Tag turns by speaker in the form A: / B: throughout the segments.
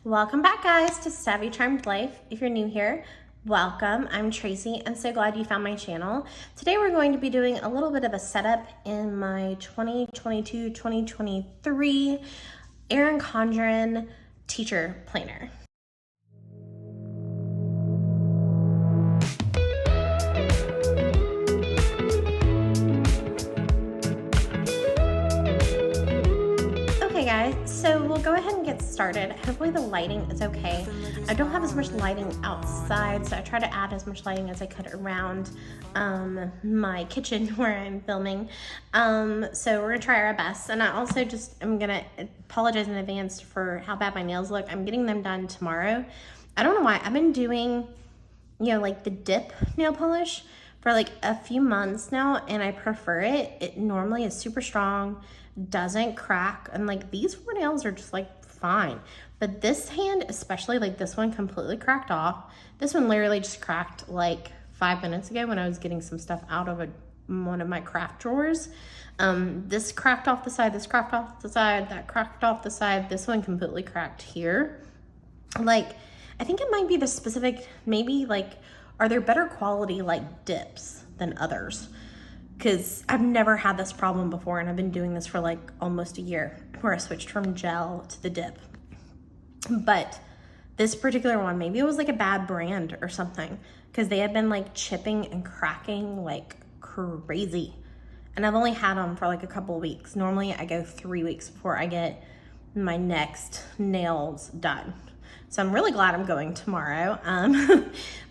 A: Welcome back, guys, to Savvy Charmed Life. If you're new here, welcome. I'm Tracy and so glad you found my channel. Today we're going to be doing a little bit of a setup in my 2022-2023 Erin Condren teacher planner. Guys, so we'll go ahead and get started. Hopefully the lighting is okay. I don't have as much lighting outside, so I try to add as much lighting as I could around my kitchen where I'm filming. So we're gonna try our best. And I also I'm gonna apologize in advance for how bad my nails look. I'm getting them done tomorrow. I don't know why. I've been doing, like the dip nail polish for like a few months now, and I prefer it. It normally is super strong, doesn't crack, and like these four nails are just like fine. But this hand, especially, like this one completely cracked off. This one literally just cracked like 5 minutes ago when I was getting some stuff out of one of my craft drawers. This cracked off the side, this cracked off the side, that cracked off the side. This one completely cracked here. Like, I think it might be the specific, maybe like, are there better quality like dips than others? Because I've never had this problem before, and I've been doing this for like almost a year, where I switched from gel to the dip. But this particular one, maybe it was like a bad brand or something, because they had been like chipping and cracking like crazy. And I've only had them for like a couple of weeks. Normally I go 3 weeks before I get my next nails done. So I'm really glad I'm going tomorrow.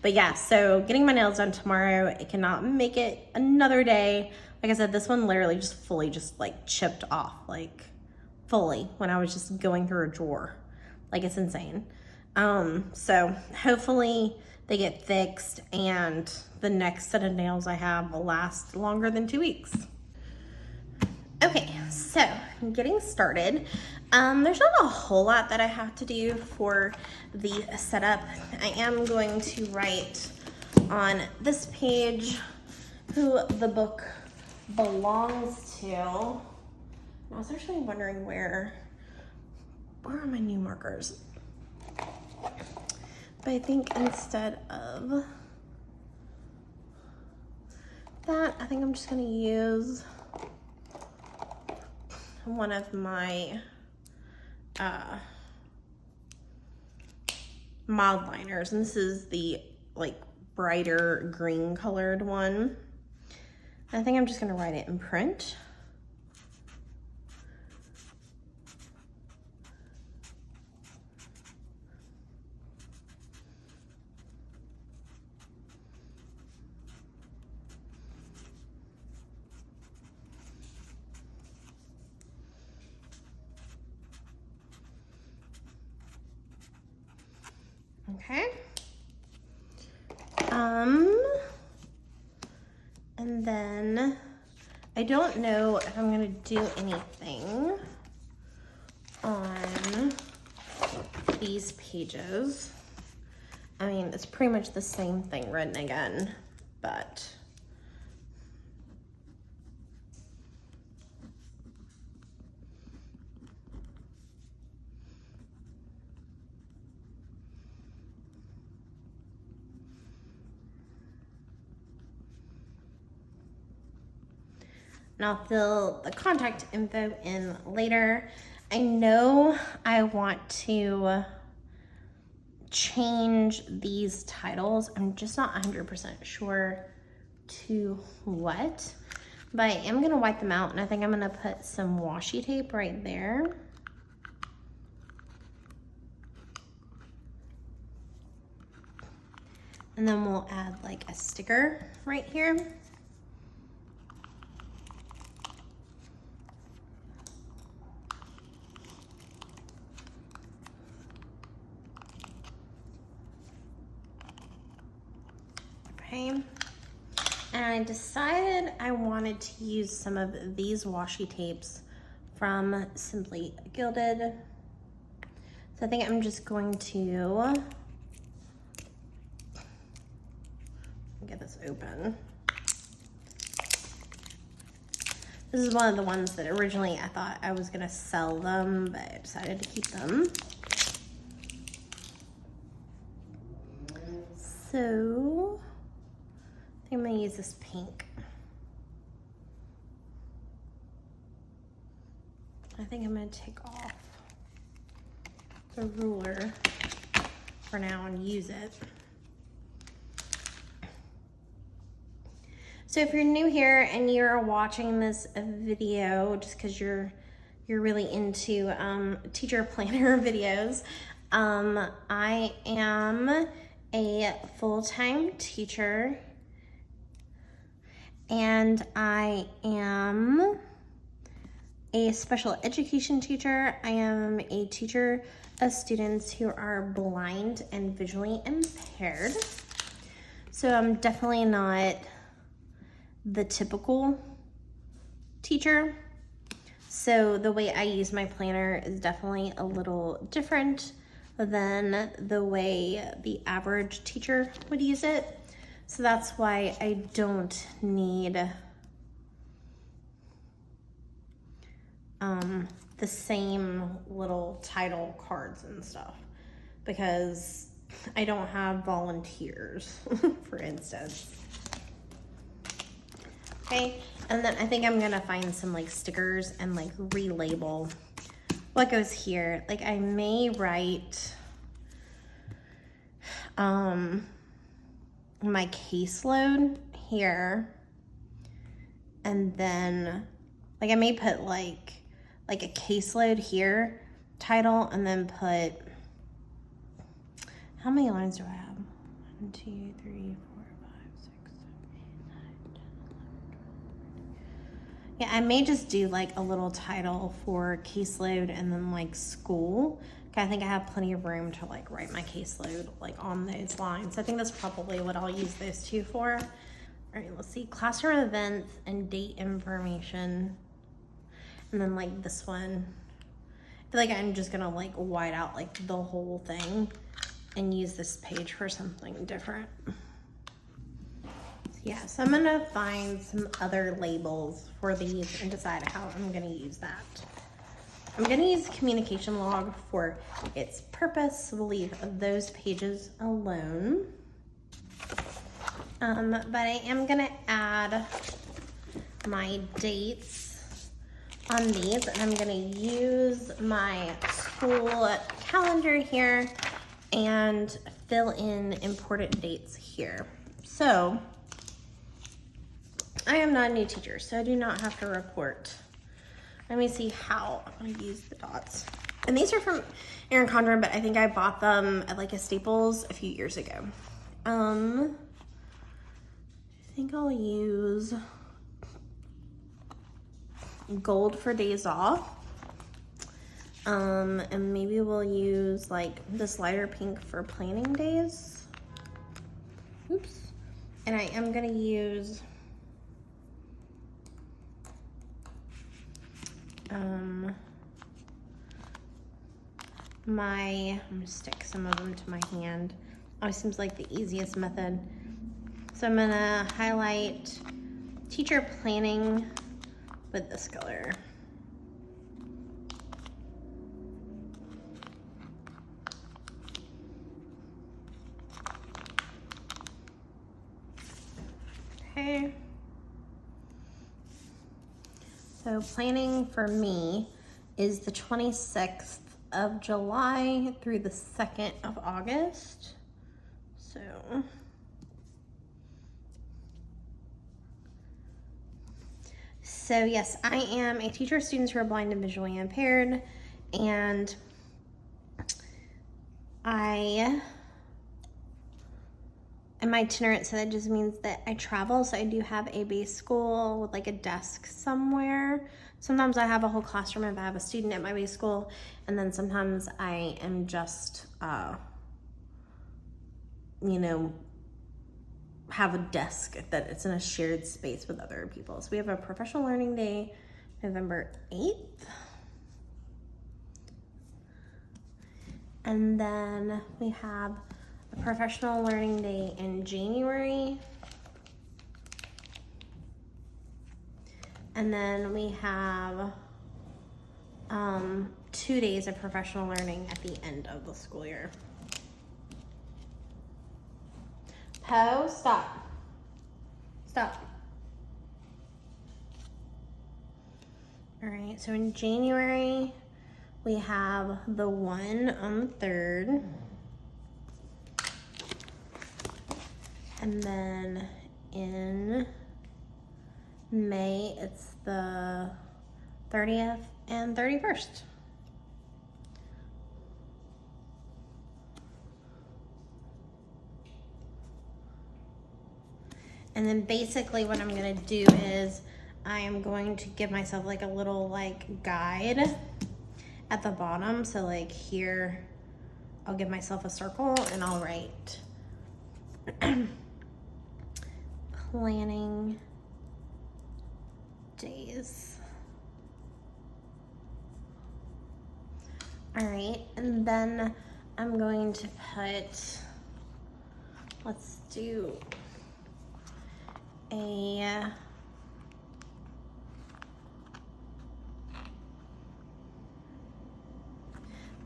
A: But yeah, so getting my nails done tomorrow, it cannot make it another day. Like I said, this one literally just fully just like chipped off, like fully, when I was just going through a drawer. Like, it's insane. So hopefully they get fixed and the next set of nails I have will last longer than 2 weeks. Okay, so getting started. There's not a whole lot that I have to do for the setup. I am going to write on this page who the book belongs to. I was actually wondering where are my new markers? But I think instead of that, I think I'm just gonna use one of my mild liners, and this is the like brighter green colored one. I think I'm just gonna write it in print. Okay. And then I don't know if I'm gonna do anything on these pages. I mean, it's pretty much the same thing written again, but and I'll fill the contact info in later. I know I want to change these titles. I'm just not 100% sure to what, but I am gonna wipe them out, and I think I'm gonna put some washi tape right there. And then we'll add like a sticker right here. And I decided I wanted to use some of these washi tapes from Simply Gilded. So I think I'm just going to get this open. This is one of the ones that originally I thought I was gonna sell them, but I decided to keep them. So I think I'm gonna use this pink. I think I'm gonna take off the ruler for now and use it. So if you're new here and you're watching this video just because you're really into teacher planner videos, I am a full-time teacher and I am a special education teacher. I am a teacher of students who are blind and visually impaired. So I'm definitely not the typical teacher. So the way I use my planner is definitely a little different than the way the average teacher would use it. So that's why I don't need the same little title cards and stuff, because I don't have volunteers, for instance. Okay, and then I think I'm gonna find some like stickers and like relabel what goes here. Like I may write my caseload here, and then like I may put like a caseload here title, and then put, how many lines do I have? 1, 2, 3, 4, 5, 6, 7, 8, 9, 10, 11, 12. Yeah, I may just do like a little title for caseload and then like school. I think I have plenty of room to like write my caseload like on those lines. I think that's probably what I'll use those two for. All right, let's see, classroom events and date information. And then like this one, I feel like I'm just gonna like white out like the whole thing and use this page for something different. Yeah, so I'm gonna find some other labels for these and decide how I'm gonna use that. I'm gonna use communication log for its purpose, so we'll leave those pages alone. But I am gonna add my dates on these, and I'm gonna use my school calendar here and fill in important dates here. So I am not a new teacher, so I do not have to report. Let me see how I use the dots. And these are from Erin Condren, but I think I bought them at like a Staples a few years ago. I think I'll use gold for days off. And maybe we'll use like this lighter pink for planning days. Oops. And I am gonna use I'm gonna stick some of them to my hand. Always seems like the easiest method. So I'm gonna highlight teacher planning with this color. Okay. So planning for me is the 26th of July through the 2nd of August. So yes, I am a teacher of students who are blind and visually impaired, and I am itinerant, so that just means that I travel. So I do have a base school with like a desk somewhere. Sometimes I have a whole classroom if I have a student at my base school, and then sometimes I am just, you know, have a desk that it's in a shared space with other people. So we have a professional learning day, November 8th. And then we have a professional learning day in January. And then we have 2 days of professional learning at the end of the school year. Poe, stop. Stop. All right, so in January, we have the 1 on the 3rd. And then in May, it's the 30th and 31st. And then basically what I'm gonna do is I am going to give myself like a little like guide at the bottom. So like here, I'll give myself a circle and I'll write planning days. All right, and then I'm going to put, let's do a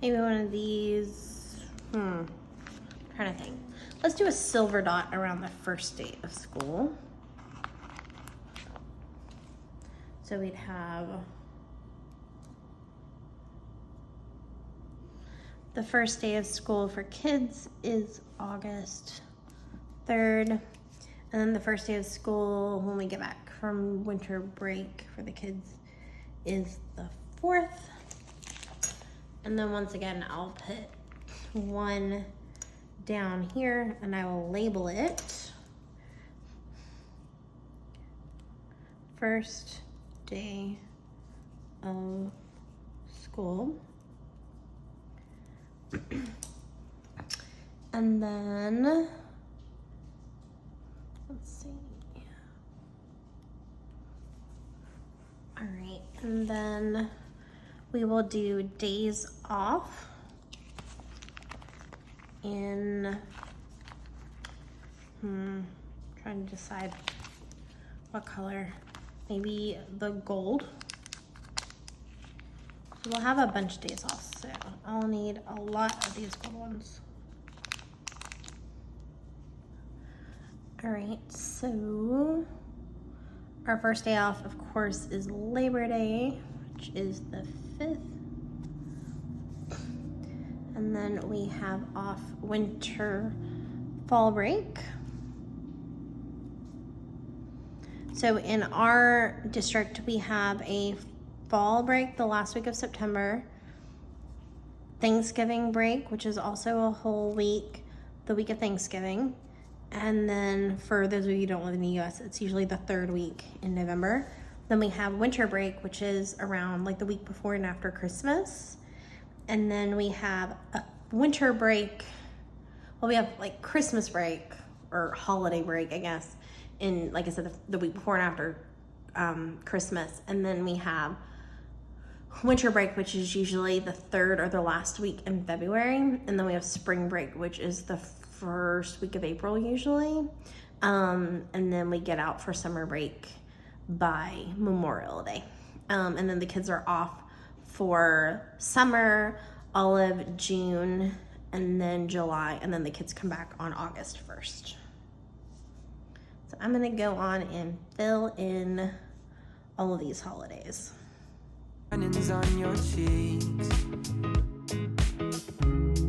A: maybe one of these, trying to think. Let's do a silver dot around the first day of school. So we'd have the first day of school for kids is August 3rd. And then the first day of school when we get back from winter break for the kids is the 4th. And then once again, I'll put 1 down here and I will label it first day of school. And then, let's see. All right, and then we will do days off in, trying to decide what color, maybe the gold. We'll have a bunch of days off, so I'll need a lot of these gold ones. All right, so our first day off, of course, is Labor Day, which is the 5th. And then we have off winter fall break. So in our district, we have a fall break the last week of September, Thanksgiving break, which is also a whole week, the week of Thanksgiving. And then for those of you who don't live in the US, it's usually the 3rd week in November. Then we have winter break, which is around like the week before and after Christmas. And then we have a winter break. Well, we have like Christmas break or holiday break, I guess, in, like I said, the week before and after Christmas. And then we have winter break, which is usually the 3rd or the last week in February. And then we have spring break, which is the first week of April usually. And then we get out for summer break by Memorial Day. And then the kids are off for summer, all of June, and then July, and then the kids come back on August 1st. So I'm gonna go on and fill in all of these holidays.
B: On your cheeks,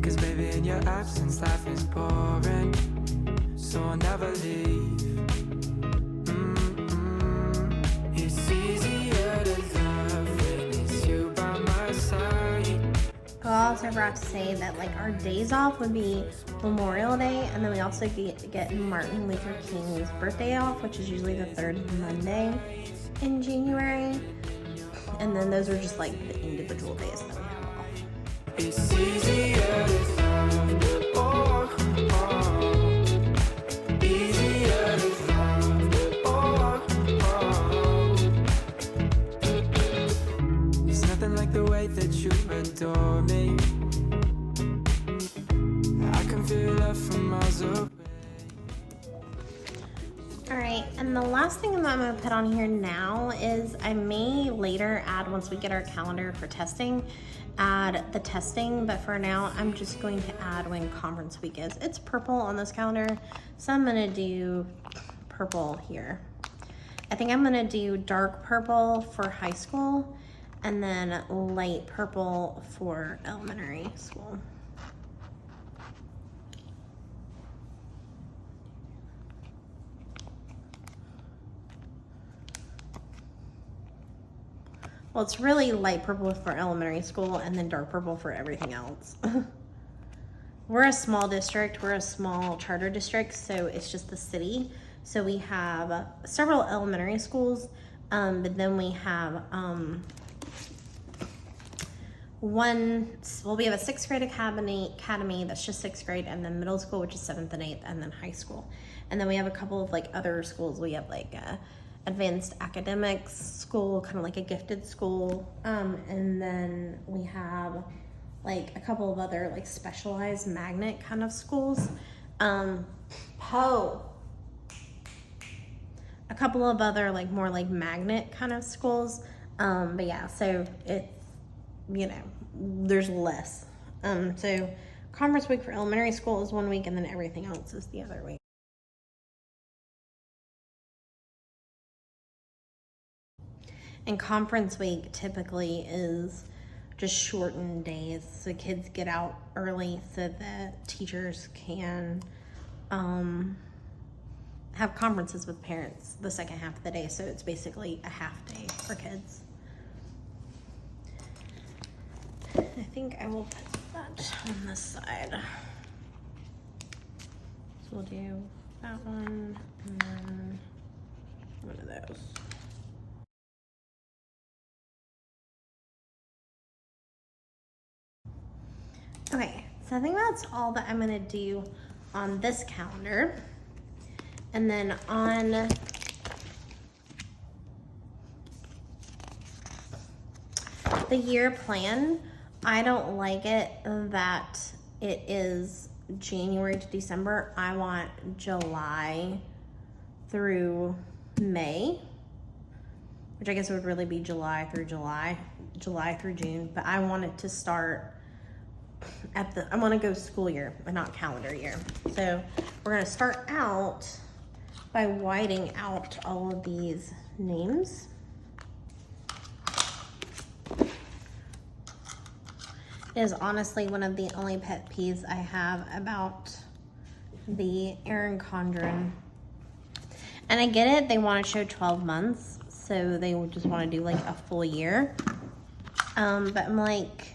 B: 'cause baby in your absence life is boring, so I'll never leave. It's easier to love when it's you by my side.
A: I also forgot to say that like our days off would be Memorial Day, and then we also get Martin Luther King's birthday off, which is usually the 3rd Monday in January. And then those are just like the individual days that we have off.
B: It's easier to love, easier to love, There's nothing like the way that you adore me. I can feel love from miles away.
A: All right, and the last thing that I'm gonna put on here now is I may later add, once we get our calendar for testing, add the testing, but for now I'm just going to add when conference week is. It's purple on this calendar, so I'm gonna do purple here. I think I'm gonna do dark purple for high school and then light purple for elementary school. Well, it's really light purple for elementary school and then dark purple for everything else. We're a small district, we're a small charter district, so it's just the city. So we have several elementary schools, but then we have we have a 6th grade academy that's just 6th grade, and then middle school, which is 7th and 8th, and then high school. And then we have a couple of like other schools. We have like advanced academics school, kind of like a gifted school, and then we have like a couple of other like specialized magnet kind of schools. A couple of other like more like magnet kind of schools, but yeah, so it's, you know, there's less. So conference week for elementary school is 1 week, and then everything else is the other week. And conference week typically is just shortened days, so kids get out early so that teachers can have conferences with parents the second half of the day. So it's basically a half day for kids. I think I will put that on this side. So we'll do that one and then one of those. Okay, so I think that's all that I'm gonna do on this calendar. And then on the year plan, I don't like it that it is January to December. I want July through May, which I guess would really be July through June, but I want it to start I want to go school year, but not calendar year. So we're going to start out by whiting out all of these names. It is honestly one of the only pet peeves I have about the Erin Condren. And I get it, they want to show 12 months, so they just want to do like a full year. But I'm like,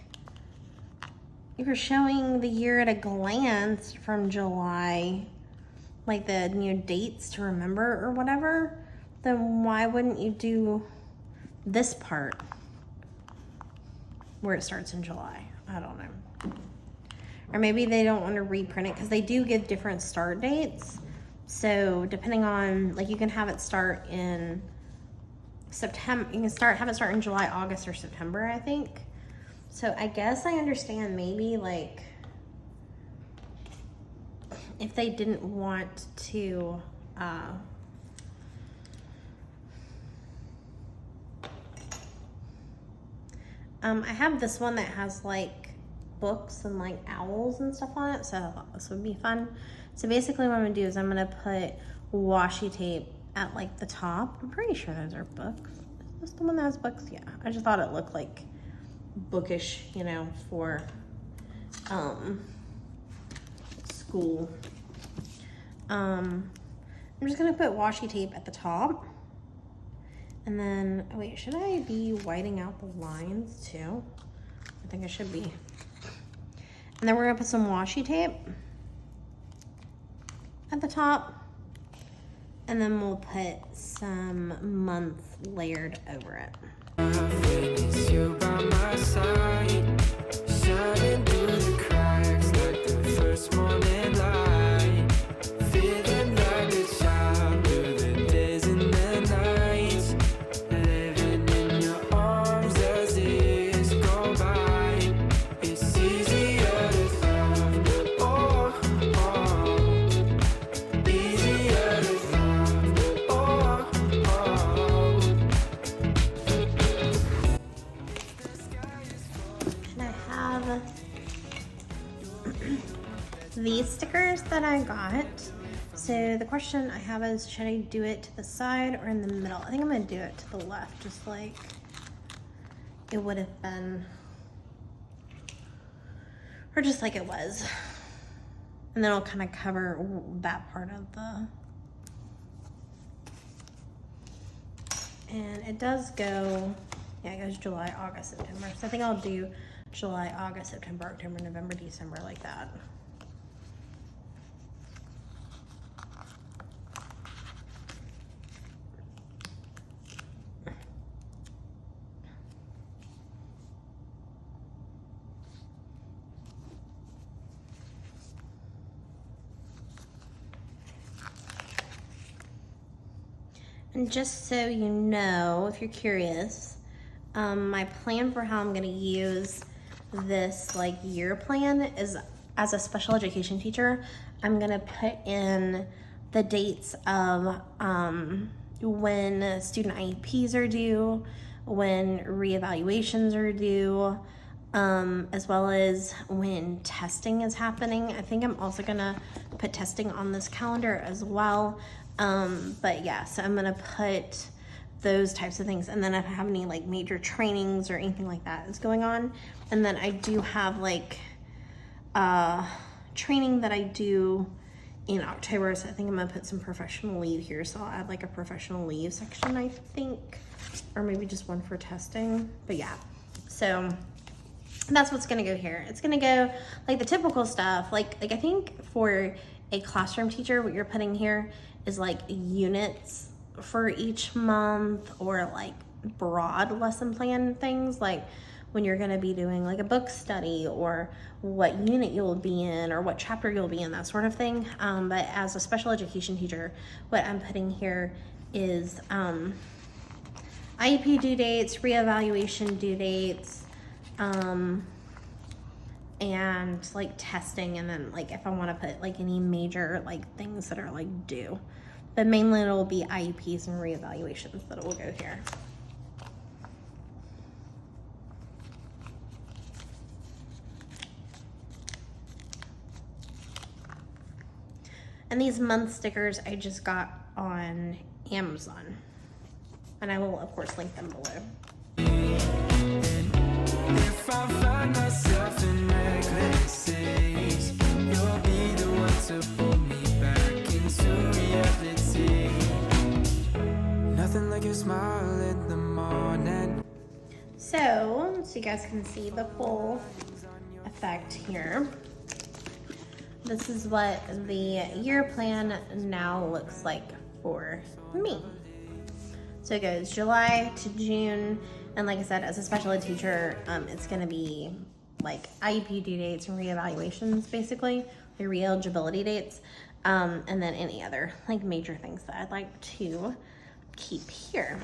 A: if you're showing the year at a glance from July, like the dates to remember or whatever, then why wouldn't you do this part where it starts in July? I don't know. Or maybe they don't want to reprint it because they do give different start dates. So depending on, like, you can have it start in September, you can have it start in July, August, or September, I think. So I guess I understand maybe like if they didn't want to I have this one that has like books and like owls and stuff on it, so I thought this would be fun. So basically what I'm gonna do is I'm gonna put washi tape at like the top. I'm pretty sure those are books. Is this the one that has books? Yeah, I just thought it looked like bookish, you know, for school. I'm just gonna put washi tape at the top, and then wait, should I be whiting out the lines too? I think I should be. And then we're gonna put some washi tape at the top, and then we'll put some month layered over it.
B: It's you by my side, shining through the cracks like the first morning light, feeling like a child through the days and the nights, living in your arms as years go by. It's easier to love, oh, oh, easier to love, oh, oh.
A: these stickers that I got. So the question I have is, should I do it to the side or in the middle? I think I'm gonna do it to the left, just like it would have been, or just like it was. And then I'll kind of cover that part of the, and it does go, yeah, it goes July, August, September. So I think I'll do July, August, September, October, November, December, like that. And just so you know, if you're curious, my plan for how I'm gonna use this like year plan is, as a special education teacher, I'm gonna put in the dates of when student IEPs are due, when reevaluations are due, as well as when testing is happening. I think I'm also gonna put testing on this calendar as well. But yeah, so I'm gonna put those types of things, and then if I have any like major trainings or anything like that is going on, and then I do have like training that I do in October, so I think I'm gonna put some professional leave here, so I'll add like a professional leave section, I think, or maybe just one for testing. But yeah, so that's what's gonna go here. It's gonna go like the typical stuff, like I think for a classroom teacher, what you're putting here is like units for each month, or like broad lesson plan things, like when you're gonna be doing like a book study, or what unit you'll be in, or what chapter you'll be in, that sort of thing. But as a special education teacher, what I'm putting here is IEP due dates, reevaluation due dates, and like testing, and then like if I want to put like any major like things that are like due, but mainly it'll be IEPs and reevaluations that will go here. And these month stickers I just got on Amazon, and I will of course link them below.
B: If I find myself in necklaces, you'll be the one to pull me back into reality. Nothing like your smile in the morning.
A: So you guys can see the full effect here. This is what the year plan now looks like for me. So it goes July to June, and like I said, as a special ed teacher, it's gonna be like IEP due dates and reevaluations, basically, the re-eligibility dates, and then any other like major things that I'd like to keep here.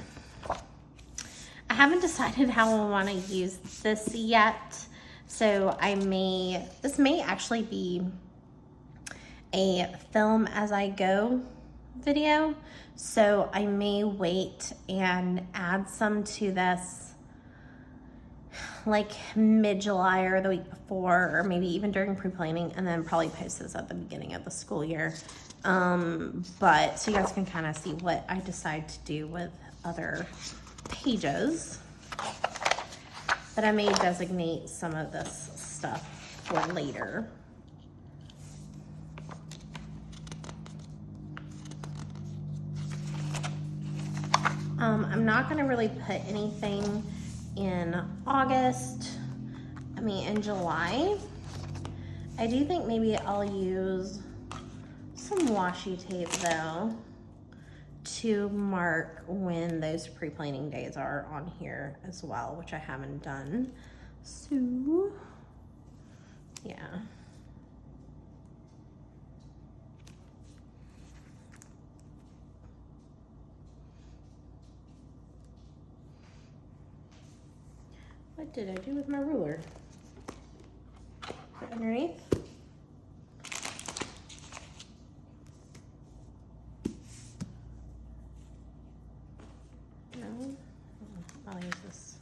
A: I haven't decided how I want to use this yet, so this may actually be a film as I go video, so I may wait and add some to this like mid-July or the week before, or maybe even during pre-planning, and then probably post this at the beginning of the school year. But so you guys can kind of see what I decide to do with other pages. But I may designate some of this stuff for later. I'm not gonna really put anything in August. I mean, in July. I do think maybe I'll use some washi tape though to mark when those pre-planning days are on here as well, which I haven't done. So, yeah. What did I do with my ruler? Put it underneath. No, I'll use this.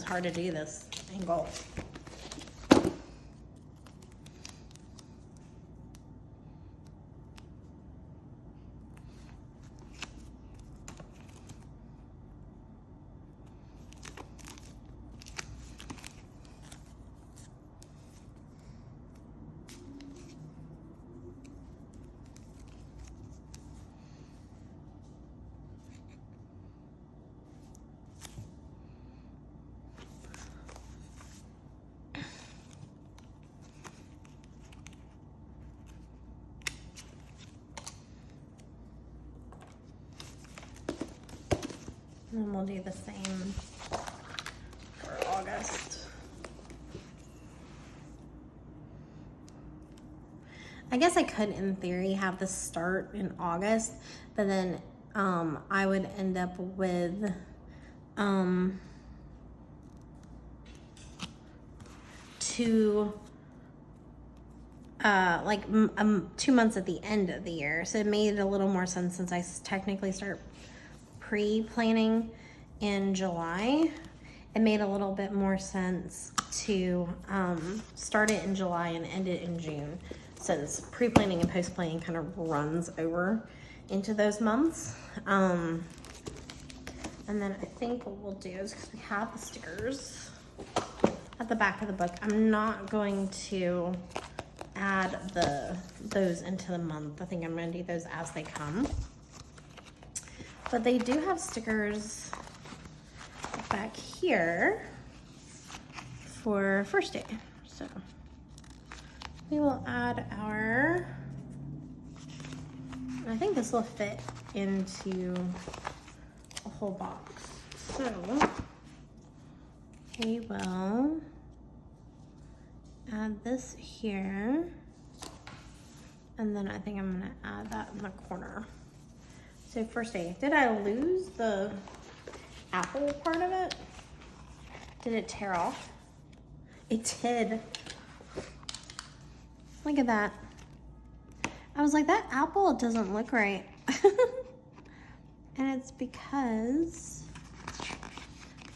A: hard to do this angle. And we'll do the same for August. I guess I could, in theory, have this start in August, but then I would end up with two 2 months at the end of the year. So it made a little more sense since I technically start pre-planning in July. It made a little bit more sense to start it in July and end it in June, since pre-planning and post-planning kind of runs over into those months. And then I think what we'll do is, because we have the stickers at the back of the book, I'm not going to add those into the month. I think I'm going to do those as they come. But they do have stickers back here for first day. So we will add our, I think this will fit into a whole box. So we will add this here. And then I think I'm gonna add that in the corner. So first day, did I lose the apple part of it? Did it tear off? It did. Look at that. I was like, that apple doesn't look right. And it's because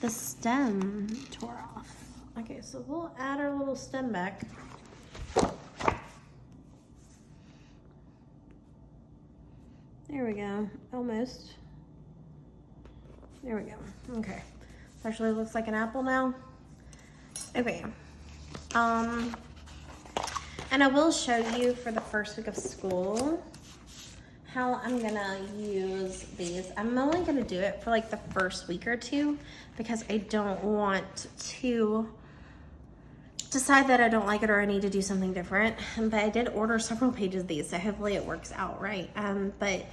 A: the stem tore off. Okay, so we'll add our little stem back. There we go, almost. There we go, okay. It actually looks like an apple now. Okay, and I will show you for the first week of school how I'm gonna use these. I'm only gonna do it for like the first week or two because I don't want to decide that I don't like it or I need to do something different. But I did order several pages of these, so hopefully it works out right. But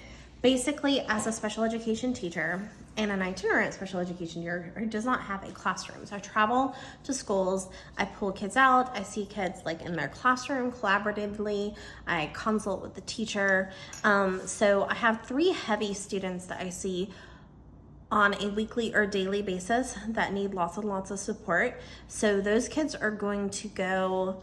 A: basically, as a special education teacher and an itinerant special education teacher who does not have a classroom, so I travel to schools, I pull kids out, I see kids like in their classroom collaboratively, I consult with the teacher. So I have 3 heavy students that I see on a weekly or daily basis that need lots and lots of support. So those kids are going to go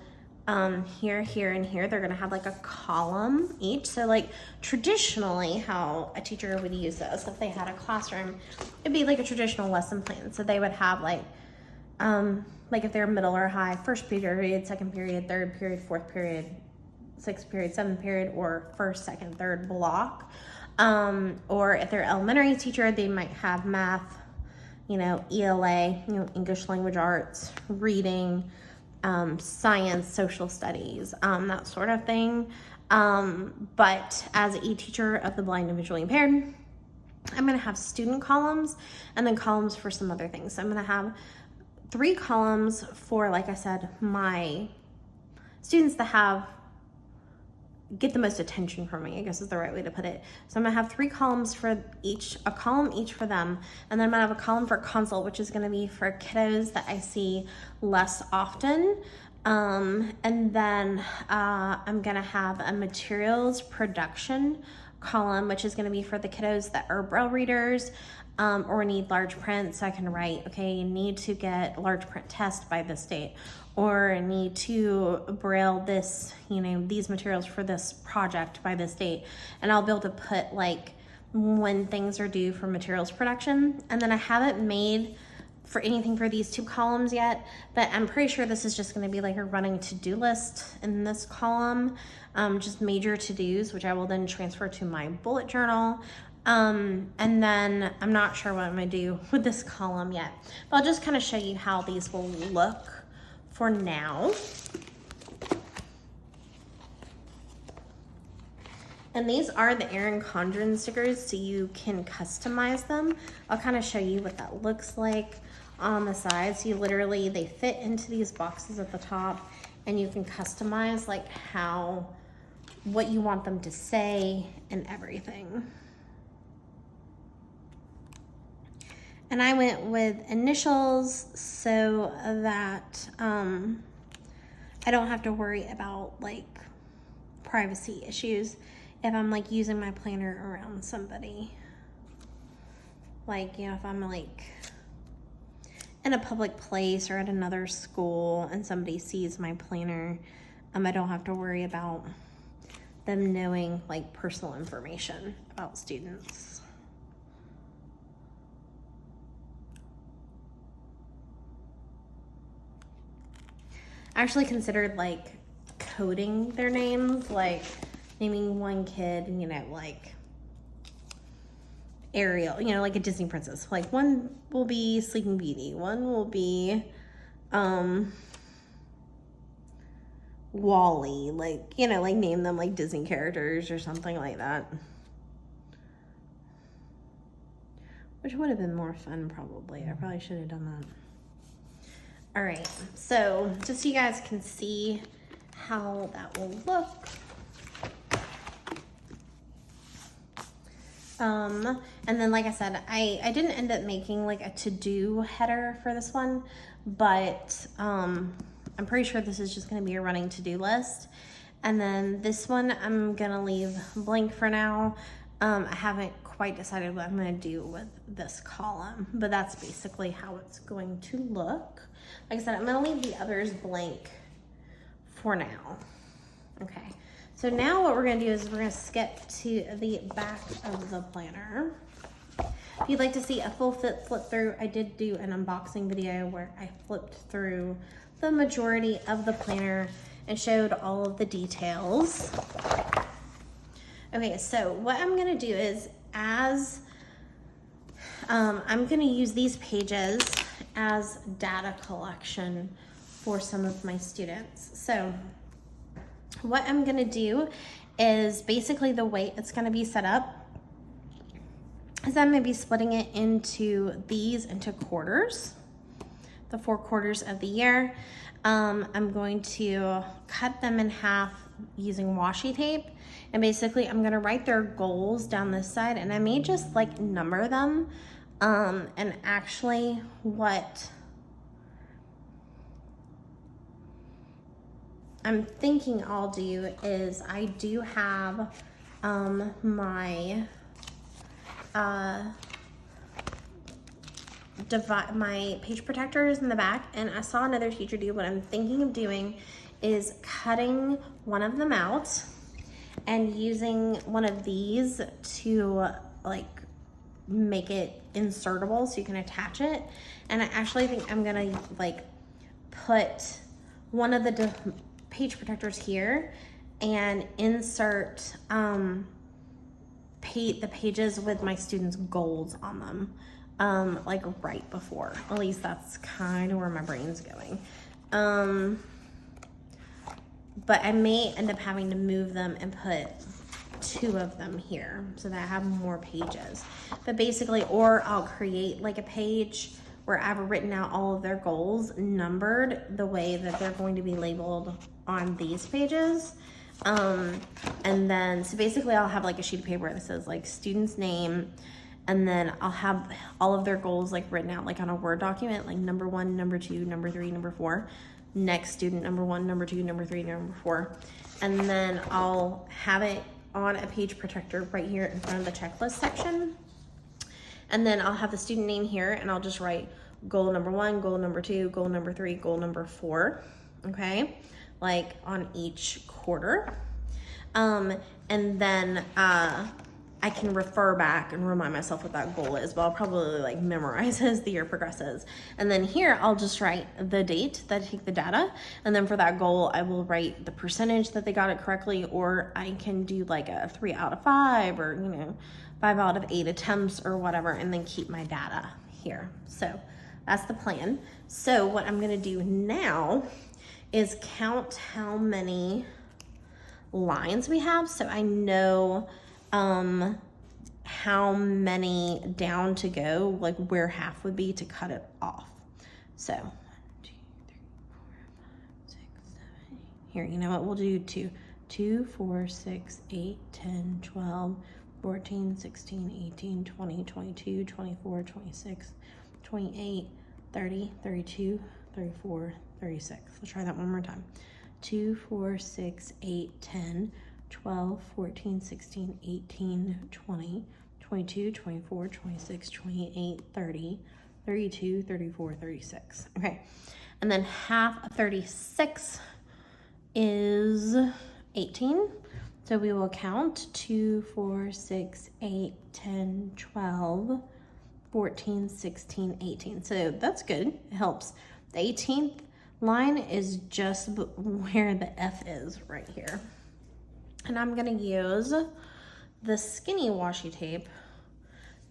A: here, here, and here. They're gonna have like a column each. So like traditionally how a teacher would use this if they had a classroom, it'd be like a traditional lesson plan. So they would have like if they're middle or high, first period, second period, third period, fourth period, sixth period, seventh period, or first, second, third block. Or if they're elementary teacher, they might have math, ELA, English language arts, reading, science, social studies, that sort of thing. But as a teacher of the blind and visually impaired, I'm going to have student columns and then columns for some other things. So I'm going to have 3 columns for, like I said, my students that get the most attention from me, I guess is the right way to put it. So I'm gonna have 3 columns for each, a column each for them. And then I'm gonna have a column for consult, which is gonna be for kiddos that I see less often. And then I'm gonna have a materials production column, which is gonna be for the kiddos that are Braille readers or need large print. So I can write, okay, you need to get large print test by this date, or need to Braille this, these materials for this project by this date. And I'll be able to put like when things are due for materials production. And then I have it made for anything for these 2 columns yet, but I'm pretty sure this is just going to be like a running to-do list in this column, just major to-dos, which I will then transfer to my bullet journal. And then I'm not sure what I'm going to do with this column yet, but I'll just kind of show you how these will look for now. And these are the Erin Condren stickers, so you can customize them. I'll kind of show you what that looks like on the sides. You literally, they fit into these boxes at the top, and you can customize like what you want them to say and everything. And I went with initials so that I don't have to worry about like privacy issues if I'm like using my planner around somebody. Like, you know, if I'm like in a public place or at another school and somebody sees my planner, I don't have to worry about them knowing like personal information about students. I actually considered like coding their names, like naming one kid, you know, like Ariel, you know, like a Disney princess. Like one will be Sleeping Beauty, one will be Wally, like, you know, like name them like Disney characters or something like that. Which would have been more fun probably. I probably should have done that. All right, so just so you guys can see how that will look. And then like I said, I didn't end up making like a to-do header for this one, but I'm pretty sure this is just gonna be a running to-do list. And then this one I'm gonna leave blank for now. I haven't quite decided what I'm gonna do with this column, but that's basically how it's going to look. Like I said, I'm gonna leave the others blank for now. Okay, so now what we're gonna do is we're gonna skip to the back of the planner. If you'd like to see a full flip through, I did do an unboxing video where I flipped through the majority of the planner and showed all of the details. Okay, so what I'm gonna do is I'm gonna use these pages as data collection for some of my students. So what I'm gonna do is basically the way it's gonna be set up is I'm gonna be splitting it into quarters, the 4 quarters of the year. I'm going to cut them in half using washi tape, and basically I'm gonna write their goals down this side, and I may just like number them. And actually what I'm thinking I'll do is I do have my my page protectors in the back, and I saw another teacher do. What I'm thinking of doing is cutting one of them out and using one of these to like make it insertable so you can attach it. And I actually think I'm gonna like put one of the page protectors here and insert the pages with my students' goals on them, like right before. At least that's kind of where my brain's going. But I may end up having to move them and put 2 of them here so that I have more pages. But basically, or I'll create like a page where I've written out all of their goals numbered the way that they're going to be labeled on these pages. And then, so basically I'll have like a sheet of paper that says like student's name, and then I'll have all of their goals like written out like on a Word document, like number 1, number 2, number 3, number 4, next student, number 1, number 2, number 3, number 4. And then I'll have it on a page protector right here in front of the checklist section. And then I'll have the student name here, and I'll just write goal number 1, goal number 2, goal number 3, goal number 4, okay? Like on each quarter. And then I I can refer back and remind myself what that goal is, but I'll probably like memorize as the year progresses. And then here, I'll just write the date that I take the data. And then for that goal, I will write the percentage that they got it correctly, or I can do like a 3 out of 5 or, you know, 5 out of 8 attempts or whatever, and then keep my data here. So that's the plan. So what I'm gonna do now is count how many lines we have, so I know how many down to go, like where half would be to cut it off. So 1, 2, 3, 4, 5, 6, 7, 8. Here, you know what, we'll do 2, 4, 6, 8, 10, 12, 14, 16, 18, 20, 22, 24, 26, 28, 30, 32, 34, 36. Let's try that one more time. 2, 4, 6, 8, 10, 12, 14, 16, 18, 20, 22, 24, 26, 28, 30, 32, 34, 36. Okay, and then half of 36 is 18. So we will count 2, 4, 6, 8, 10, 12, 14, 16, 18. So that's good, it helps. The 18th line is just where the F is right here. And I'm gonna use the skinny washi tape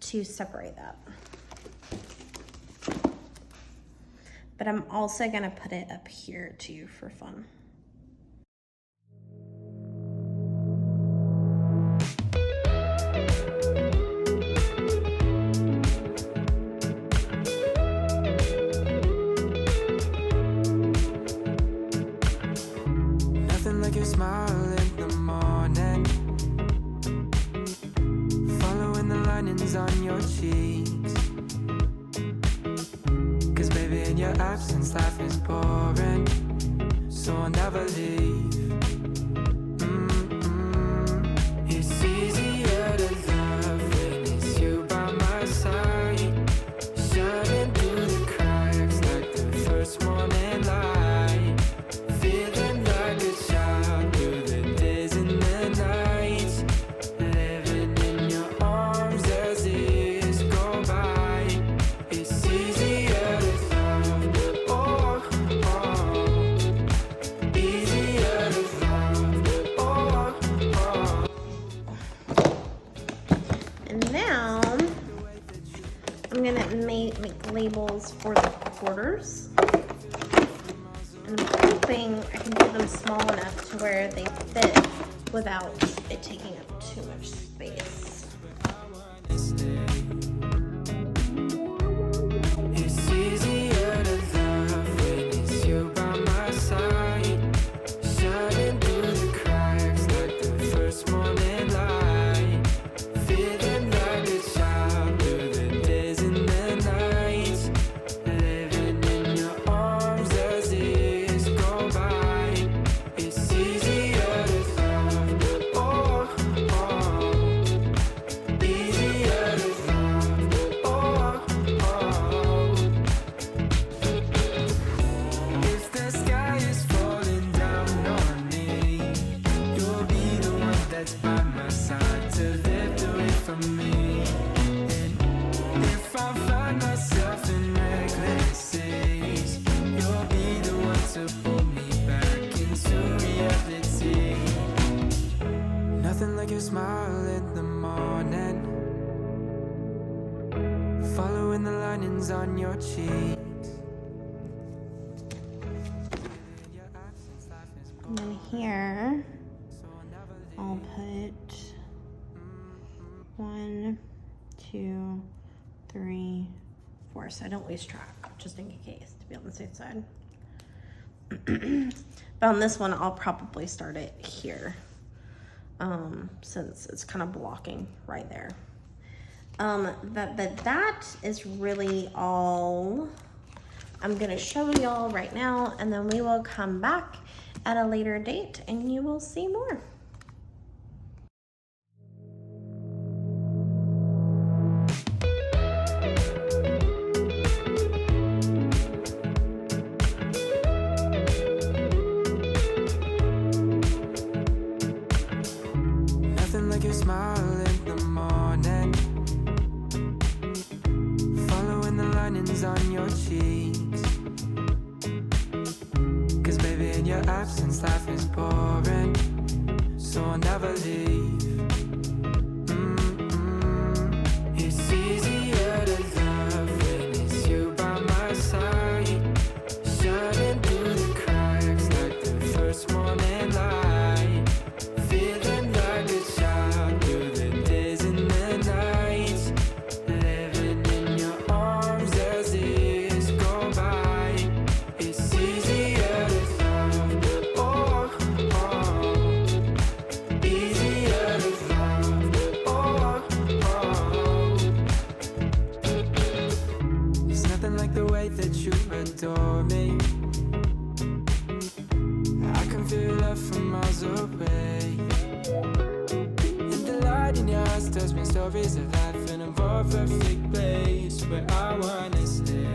A: to separate that. But I'm also gonna put it up here too for fun.
B: Nothing like your smile in the morning, following the linings on your cheeks. 'Cause baby, in your absence, life is boring, so I'll never leave. It's easier to love when it's you by my side, shining through the cracks like the first morning light, feeling like a child through the days and the nights, living in your arms as years go by. It's easier to love, oh, easier to love, oh.
A: And now I'm gonna make labels for the quarters. And I'm hoping I can do them small enough to where they fit without it taking up too much space.
B: It's easier to love when it's you by my side, shining through the cracks like the first morning light, feeling like a child through the days and the nights, living in your arms as years go by. It's easier to love, oh, easier to love, oh. If the sky is falling down on me, you'll be the one that's by my side to lift away from me. And if I find myself in reckless seas, you'll be the one to pull me back into reality. Nothing like your smile in the morning, following the linings on your cheeks.
A: And then here, I'll put 1, 2, 3, 4, so I don't lose track, just in case, to be on the safe side. But on this one, I'll probably start it here, since it's kind of blocking right there. But that is really all I'm gonna show y'all right now, and then we will come back at a later date and you will see more.
B: Nothing Nothing like your smile in the morning, following the linings on your cheeks. 'Cause baby, in your absence, life is boring, so I'll never leave. It's easier to love when it's you by my side, shining through the cracks like the first morning light, feeling like a child through the days and the nights, living in your arms as the years go by. It's easier to love, oh, easier to love, oh. There's nothing like the way that you adore me. I can feel love from miles away. And the light in your eyes tells me stories of life in a more perfect place where I wanna stay.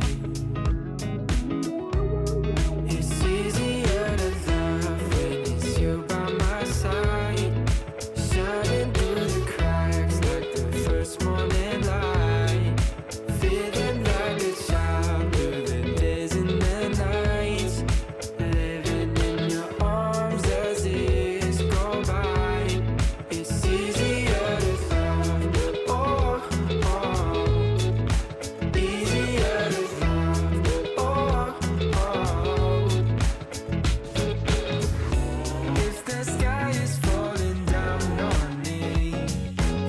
B: It's easier to love when it's you by my side, shining through the cracks like the first morning light, feeling like a child through the days and the nights, living in your arms as the years go by. It's easier to love, oh, easier to love, oh. If the sky is falling down on me,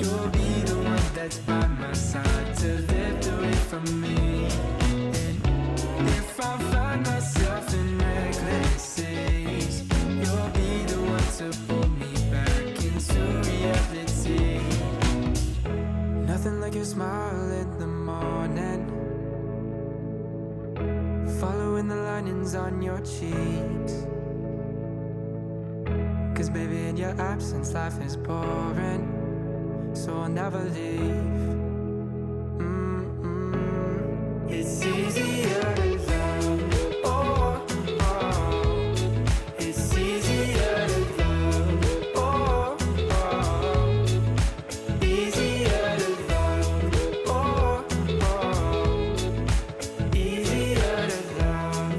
B: you'll be the one that's by my side to lift away from me. And if I find myself in reckless days, you'll be the one to pull me back into reality. Nothing like your smile in the morning, following the linings on your cheeks. 'Cause baby, in your absence, life is boring, so I'll never leave. It's easier to love, oh, it's easier to love, oh, easier to love, oh, easier to love.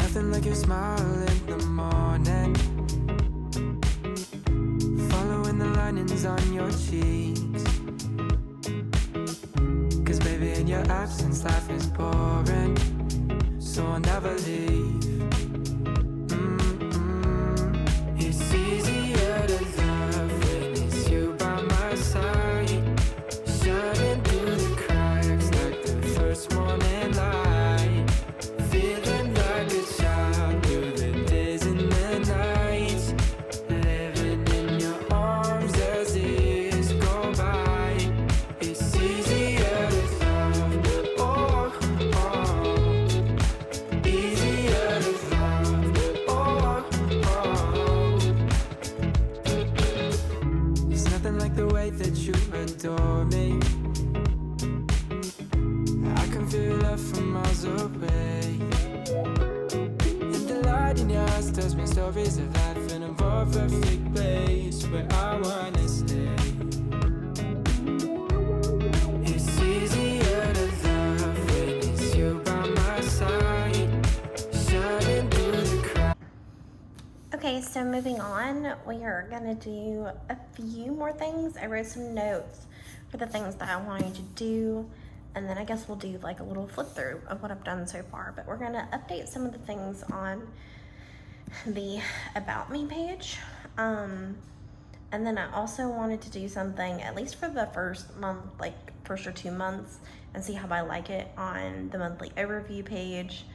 B: Nothing like your smile in the morning, following the linings on your cheeks. 'Cause baby, in your absence, life is boring, so I'll never leave. It's easier to love when it's you by my side, shining through the cracks like the first morning light, feeling like a child through the days and the nights, living in your arms as the years go by. It's easier to love, oh, easier to love, oh. There's nothing like the way that you adore me. I can feel love from miles away. And the light in your eyes tells me stories of life in a more perfect place where I wanna stay. It's easier to love when it's you by my side, shining through the crowd.
A: Okay, so moving on, we are gonna do a few more things. I wrote some notes for the things that I wanted to do And then I guess we'll do like a little flip through of what I've done so far. But we're gonna update some of the things on the About Me page. And then I also wanted to do something, at least for the first month, like first or 2 months, and see how I like it on the monthly overview page.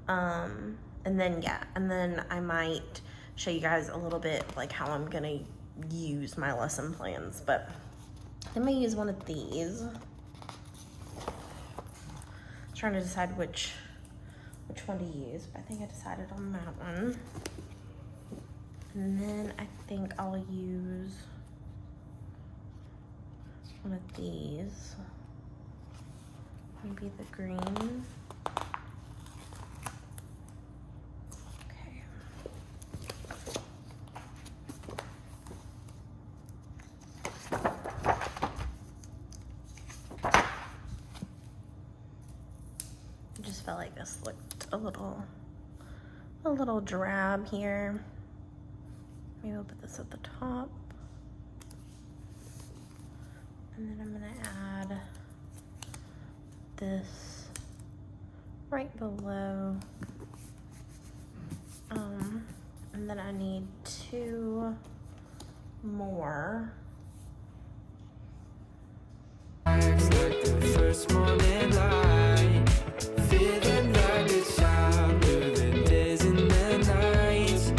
A: And then I might show you guys a little bit like how I'm gonna use my lesson plans. But I'm gonna use one of these. Trying to decide which one to use, but I think I decided on that one. And then I think I'll use one of these. Maybe the green. Okay. I just felt like this looked a little drab here. Maybe I'll put this at the top. And then I'm gonna add this right below. And then I need 2 more.
B: It's like the first morning light, feeling like a child through the days and the nights,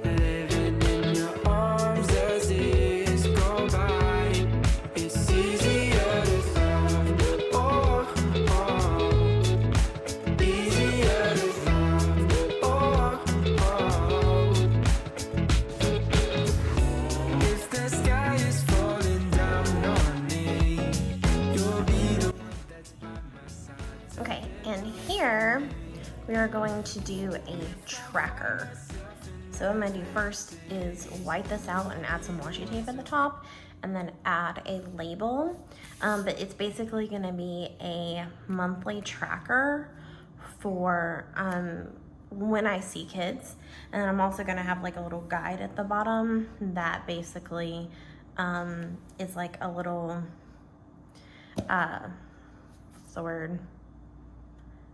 B: living in your arms as days go by. It's easier to love, oh, oh, easier to love, oh, oh. If the sky is falling down on me, you'll be the one that's by my side.
A: Okay, and here we are going to do a tracker. So what I'm gonna do first is white this out and add some washi tape at the top, and then add a label. But it's basically gonna be a monthly tracker for when I see kids. And then I'm also gonna have like a little guide at the bottom that basically is like a little, what's the word?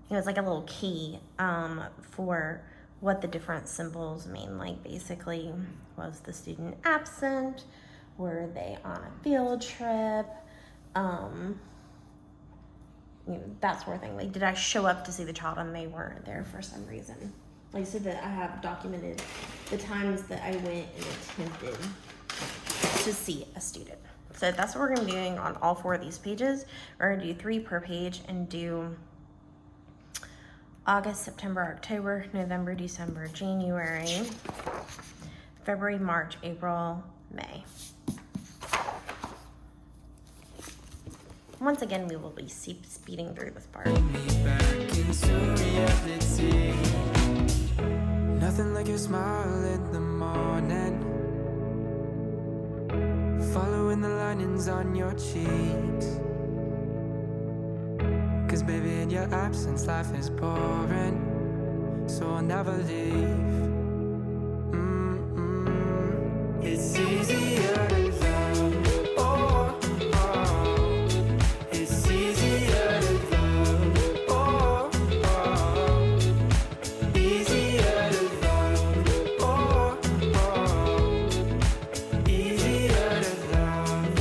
A: You know, it's like a little key for what the different symbols mean. Like basically, was the student absent? Were they on a field trip? You know, that sort of thing. Like, did I show up to see the child and they weren't there for some reason? Like, so that I have documented the times that I went and attempted to see a student. So that's what we're gonna be doing on all 4 of these pages. We're gonna do 3 per page and do August, September, October, November, December, January, February, March, April, May. Once again, we will be speeding through this part.
B: Me back into reality. Nothing like your smile in the morning, following the linings on your cheeks. 'Cause baby, in your absence, life is boring, so I'll never leave. It's easier to love, oh, oh. It's easier to love, oh, oh. Easier to love, oh, oh. Easier to love.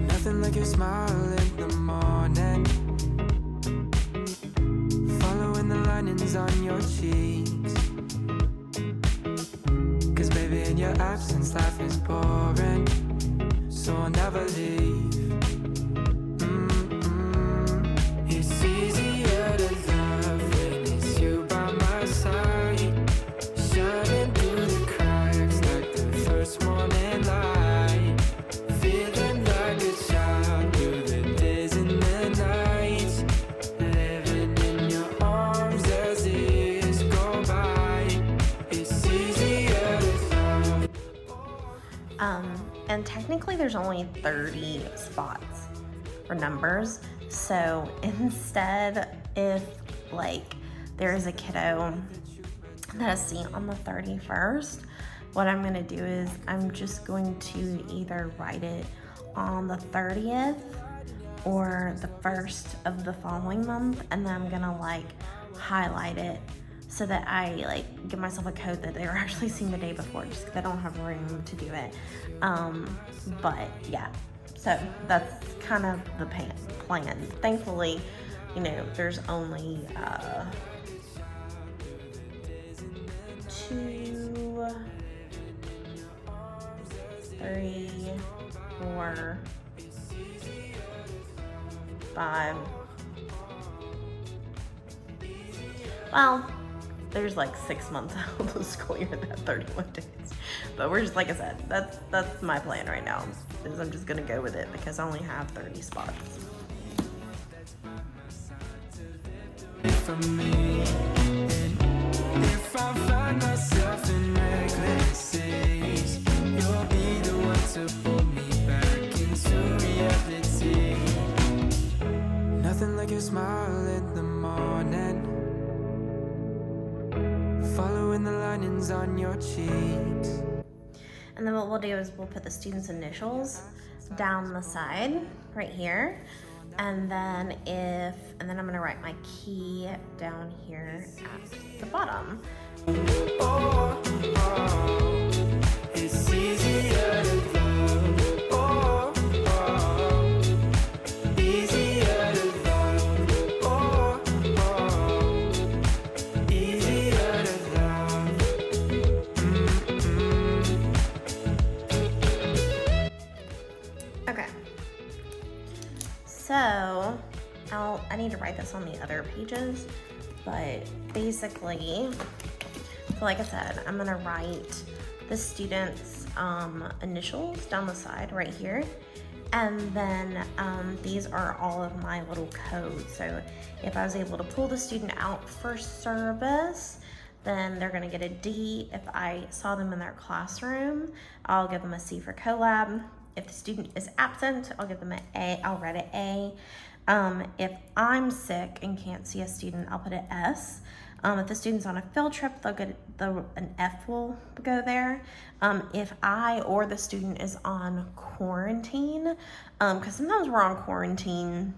B: Nothing like your smile in the morning, following the linings on your cheeks. absence, life is boring, so I'll never leave. It's easier to love when it's you by my side, shining through the cracks like the first morning light, feeling like a child through the days and the nights, living in your arms as the years go by. It's easier to love.
A: And technically there's only 30 spots or numbers. So instead, if like there is a kiddo that is seen on the 31st, what I'm gonna do is I'm just going to either write it on the 30th or the 1st of the following month, and then I'm gonna like highlight it so that I like give myself a code that they were actually seen the day before, just because I don't have room to do it. But yeah, so that's kind of the plan. Thankfully, you know, there's only 2, 3, 4, 5. Well, there's like 6 months out of the school year, that 31 days. But we're just, like I said, that's my plan right now, is I'm just gonna go with it because I only have 30 spots.
B: From me, and if I find myself in reckless days, you'll be the one to pull me back into reality. Nothing like your smile in the morning, following the linings on your cheeks.
A: And then what we'll do is we'll put the student's initials down the side right here. And then I'm gonna write my key down here at the bottom.
B: Oh, oh, it's easier to love. Oh, oh, easier to love. Oh, oh, easier to love.
A: Okay. So I need to write this on the other pages, but basically, so like I said, I'm gonna write the student's initials down the side right here. And then these are all of my little codes. So if I was able to pull the student out for service, then they're gonna get a D. If I saw them in their classroom, I'll give them a C for collab. If the student is absent, I'll give them an A, I'll write an A. If I'm sick and can't see a student, I'll put an S. If the student's on a field trip, they'll get an F will go there. If I or the student is on quarantine, because sometimes we're on quarantine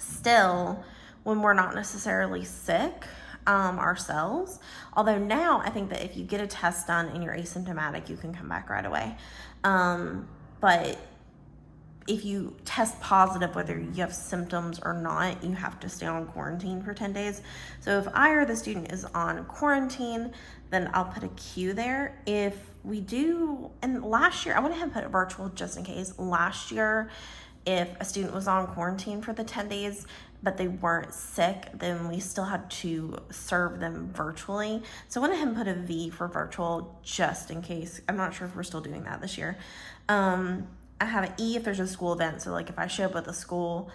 A: still when we're not necessarily sick ourselves. Although now I think that if you get a test done and you're asymptomatic, you can come back right away. But if you test positive, whether you have symptoms or not, you have to stay on quarantine for 10 days. So if I or the student is on quarantine, then I'll put a Q there. If we do, and last year, I went ahead and put virtual just in case. Last year, if a student was on quarantine for the 10 days, but they weren't sick, then we still had to serve them virtually. So I went ahead and put a V for virtual just in case. I'm not sure if we're still doing that this year. I have an E if there's a school event. So like if I show up at the school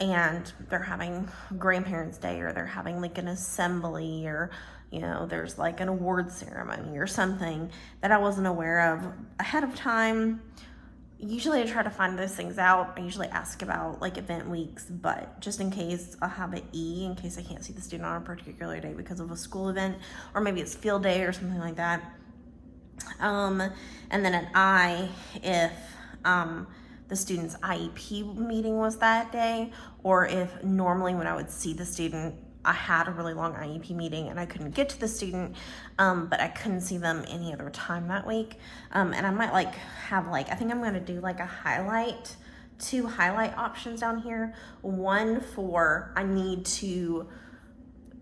A: and they're having grandparents' day, or they're having like an assembly, or you know, there's like an award ceremony or something that I wasn't aware of ahead of time. Usually I try to find those things out. I usually ask about like event weeks, but just in case, I'll have an E in case I can't see the student on a particular day because of a school event, or maybe it's field day or something like that. And then an I if the student's IEP meeting was that day, or if normally when I would see the student, I had a really long IEP meeting and I couldn't get to the student, but I couldn't see them any other time that week. And I might like have like, I think I'm gonna do like a highlight, 2 highlight options down here. One for I need to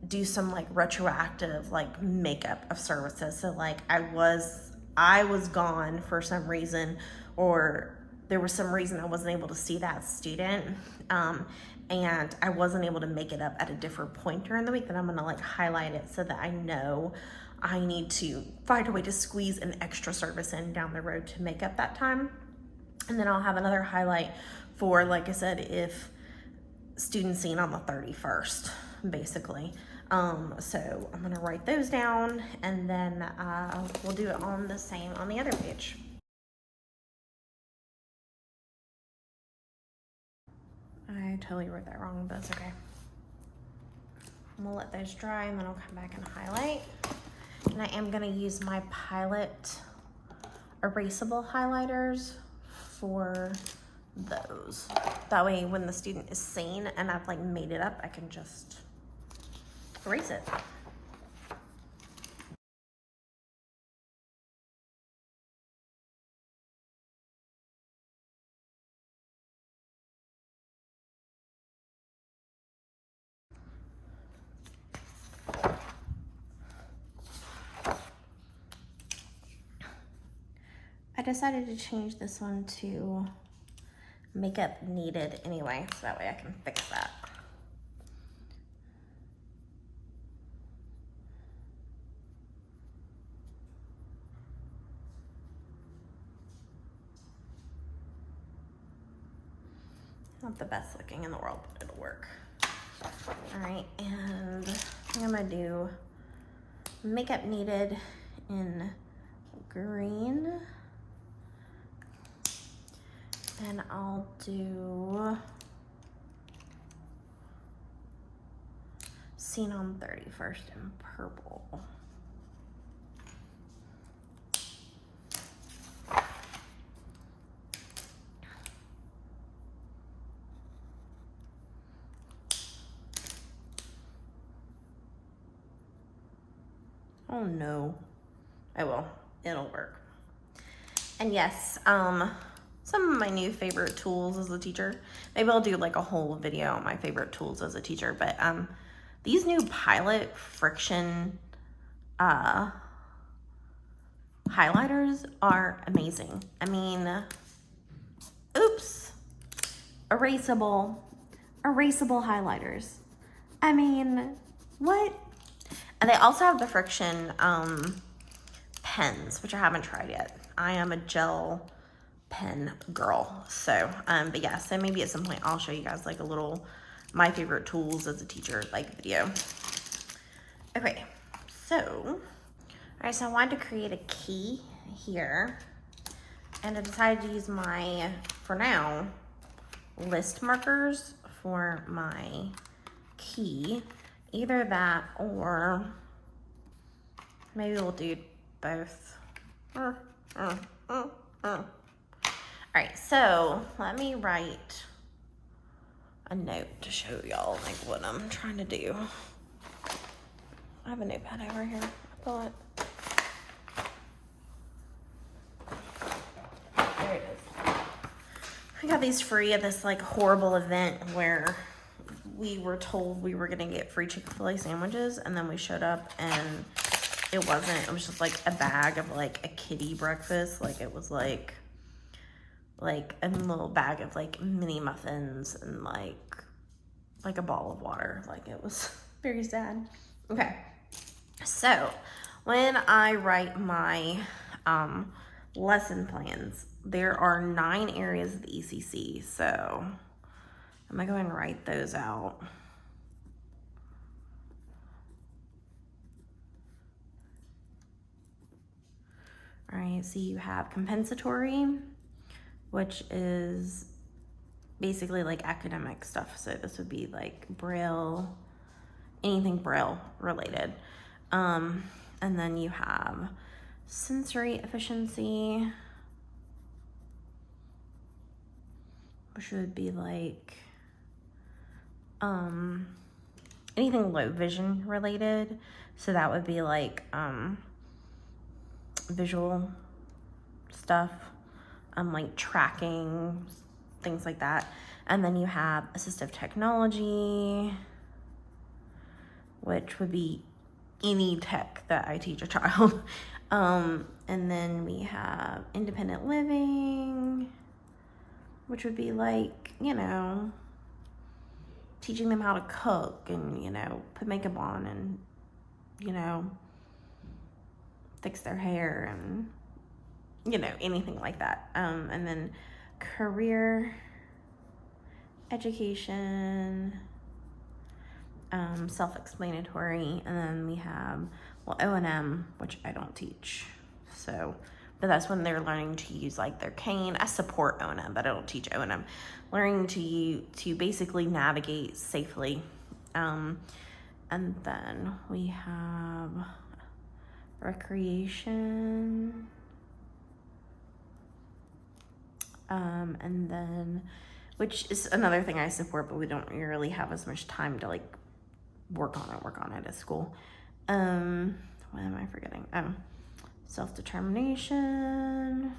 A: do some like retroactive like makeup of services. So like I was I was gone for some reason, or there was some reason I wasn't able to see that student, and I wasn't able to make it up at a different point during the week, then I'm gonna like highlight it so that I know I need to find a way to squeeze an extra service in down the road to make up that time. And then I'll have another highlight for, like I said, if students seen on the 31st, basically. So I'm gonna write those down, and then we'll do it on the same on the other page. I totally wrote that wrong, but it's okay. I'm gonna let those dry, and then I'll come back and highlight. And I am gonna use my Pilot erasable highlighters for those. That way when the student is seen and I've like made it up, I can just erase it. I decided to change this one to makeup needed anyway, so that way I can fix that. Not the best looking in the world, but it'll work. All right, and I'm gonna do makeup needed in green. And I'll do seen on 31st in purple. Oh no. I will. It'll work. And yes, some of my new favorite tools as a teacher. Maybe I'll do like a whole video on my favorite tools as a teacher, but these new Pilot friction highlighters are amazing. I mean, oops, erasable highlighters. I mean, what? And they also have the friction pens, which I haven't tried yet. I am a gel pen girl. So, but yeah, so maybe at some point I'll show you guys like a little my favorite tools as a teacher like video. Okay, so, all right, so I wanted to create a key here, and I decided to use my, for now, list markers for my key. Either that or maybe we'll do both. All right, so let me write a note to show y'all like what I'm trying to do. I have a notepad over here, I thought. There it is. I got these free at this like horrible event where we were told we were gonna get free Chick-fil-A sandwiches, and then we showed up and it wasn't. It was just like a bag of like a kiddie breakfast. Like it was like a little bag of like mini muffins and like a ball of water. Like it was very sad. Okay, so when I write my lesson plans, there are 9 areas of the ECC, so I'm gonna go ahead and write those out. All right, so you have compensatory, which is basically like academic stuff. So this would be like Braille, anything Braille related. And then you have sensory efficiency, which would be like anything low vision related. So that would be like visual stuff, like tracking, things like that. And then you have assistive technology, which would be any tech that I teach a child. And And then we have independent living, which would be like, you know, teaching them how to cook and, you know, put makeup on and, you know, fix their hair and, you know, anything like that. And then career education, self-explanatory, and then we have, well, O&M, which I don't teach. So, but that's when they're learning to use like their cane. I support O&M, but I don't teach O&M. Learning to basically navigate safely. And then we have recreation. And then, which is another thing I support, but we don't really have as much time to like work on it at school. What am I forgetting? Self-determination.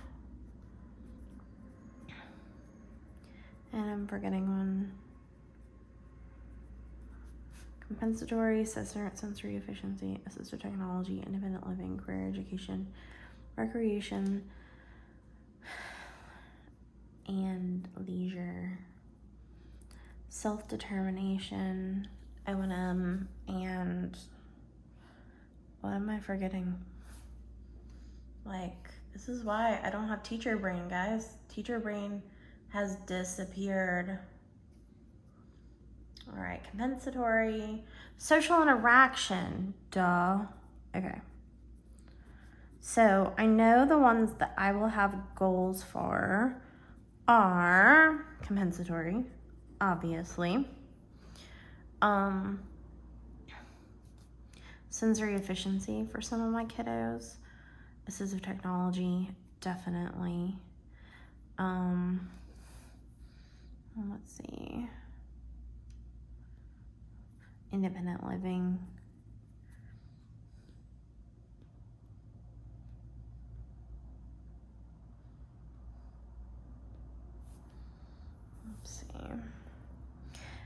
A: And I'm forgetting one. Compensatory, sensory efficiency, assistive technology, independent living, career education, recreation, and leisure, self-determination, O&M, and what am I forgetting? Like, this is why I don't have teacher brain, guys. Teacher brain has disappeared. All right, compensatory, social interaction, duh. Okay. So I know the ones that I will have goals for are compensatory, obviously. Sensory efficiency for some of my kiddos. Assistive technology, definitely. Let's see. Independent living. Let's see.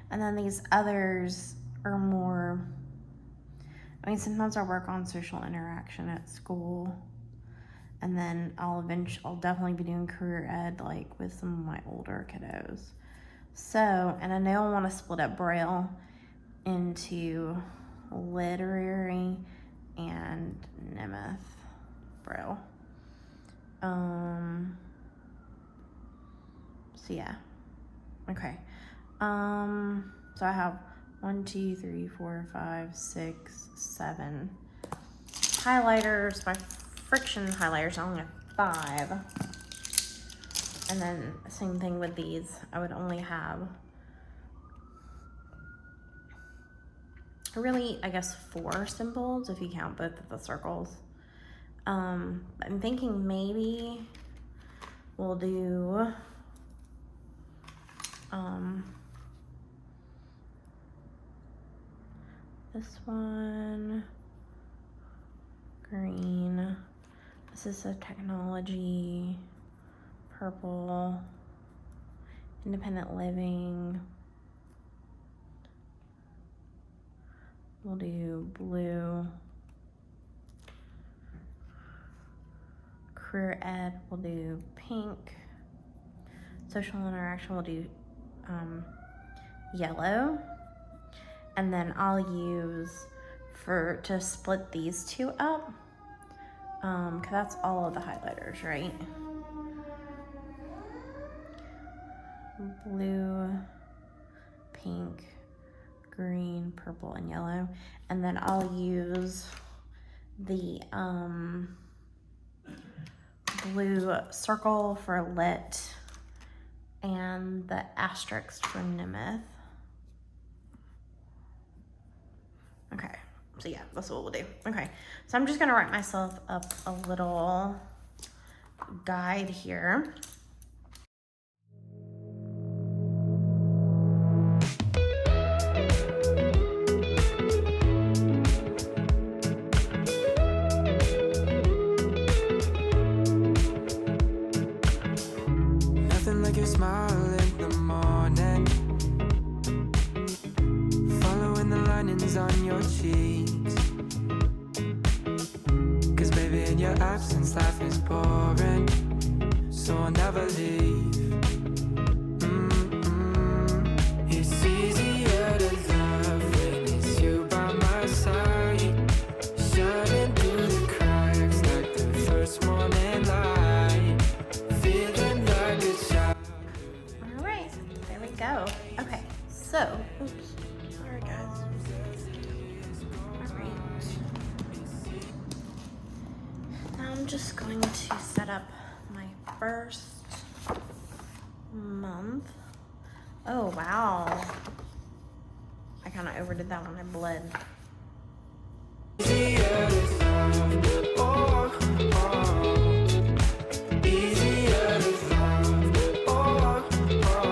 A: And then these others are more, I mean, sometimes I work on social interaction at school, and then I'll definitely be doing career ed, like with some of my older kiddos. So, and I know I want to split up Braille into literary and Nemeth Braille. So yeah. Okay. So I have 1, 2, 3, 4, 5, 6, 7 highlighters. My friction highlighters, I only have 5. And then same thing with these. I would only have really, I guess, 4 symbols if you count both of the circles. I'm thinking maybe we'll do this one, green, assistive technology, purple, independent living, we'll do blue, career ed, we'll do pink, social interaction, we'll do yellow, and then I'll use to split these 2 up, because that's all of the highlighters, right? Blue, pink, green, purple, and yellow, and then I'll use the blue circle for lit and the asterisk for Nemeth. Okay, so yeah, that's what we'll do. Okay, so I'm just gonna write myself up a little guide here.
B: Nothing like your smile in the morning, following the linings on your cheeks. 'Cause baby, in your your absence, life is boring, so I'll never leave. It's easier to love when it's you by my side, shining through the cracks like the first morning light, feeling like a child.
A: All right, there we go. Okay, so, oops, sorry guys. All right. Now I'm just going to set up my first month. Oh, wow. I kind of overdid that when I bled.
B: Easier to love, oh, oh. Easier to love, oh, oh.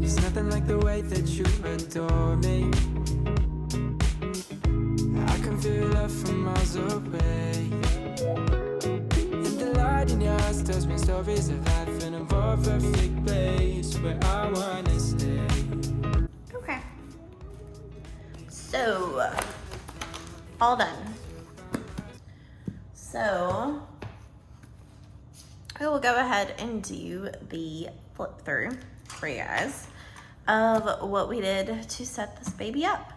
B: It's nothing like the way that you adore me. I can feel love from miles away. And the light in your eyes tells me stories of life in a more perfect place where I wanna stay.
A: Okay. So, all done. So, I will go ahead and do the flip through for you guys of what we did to set this baby up.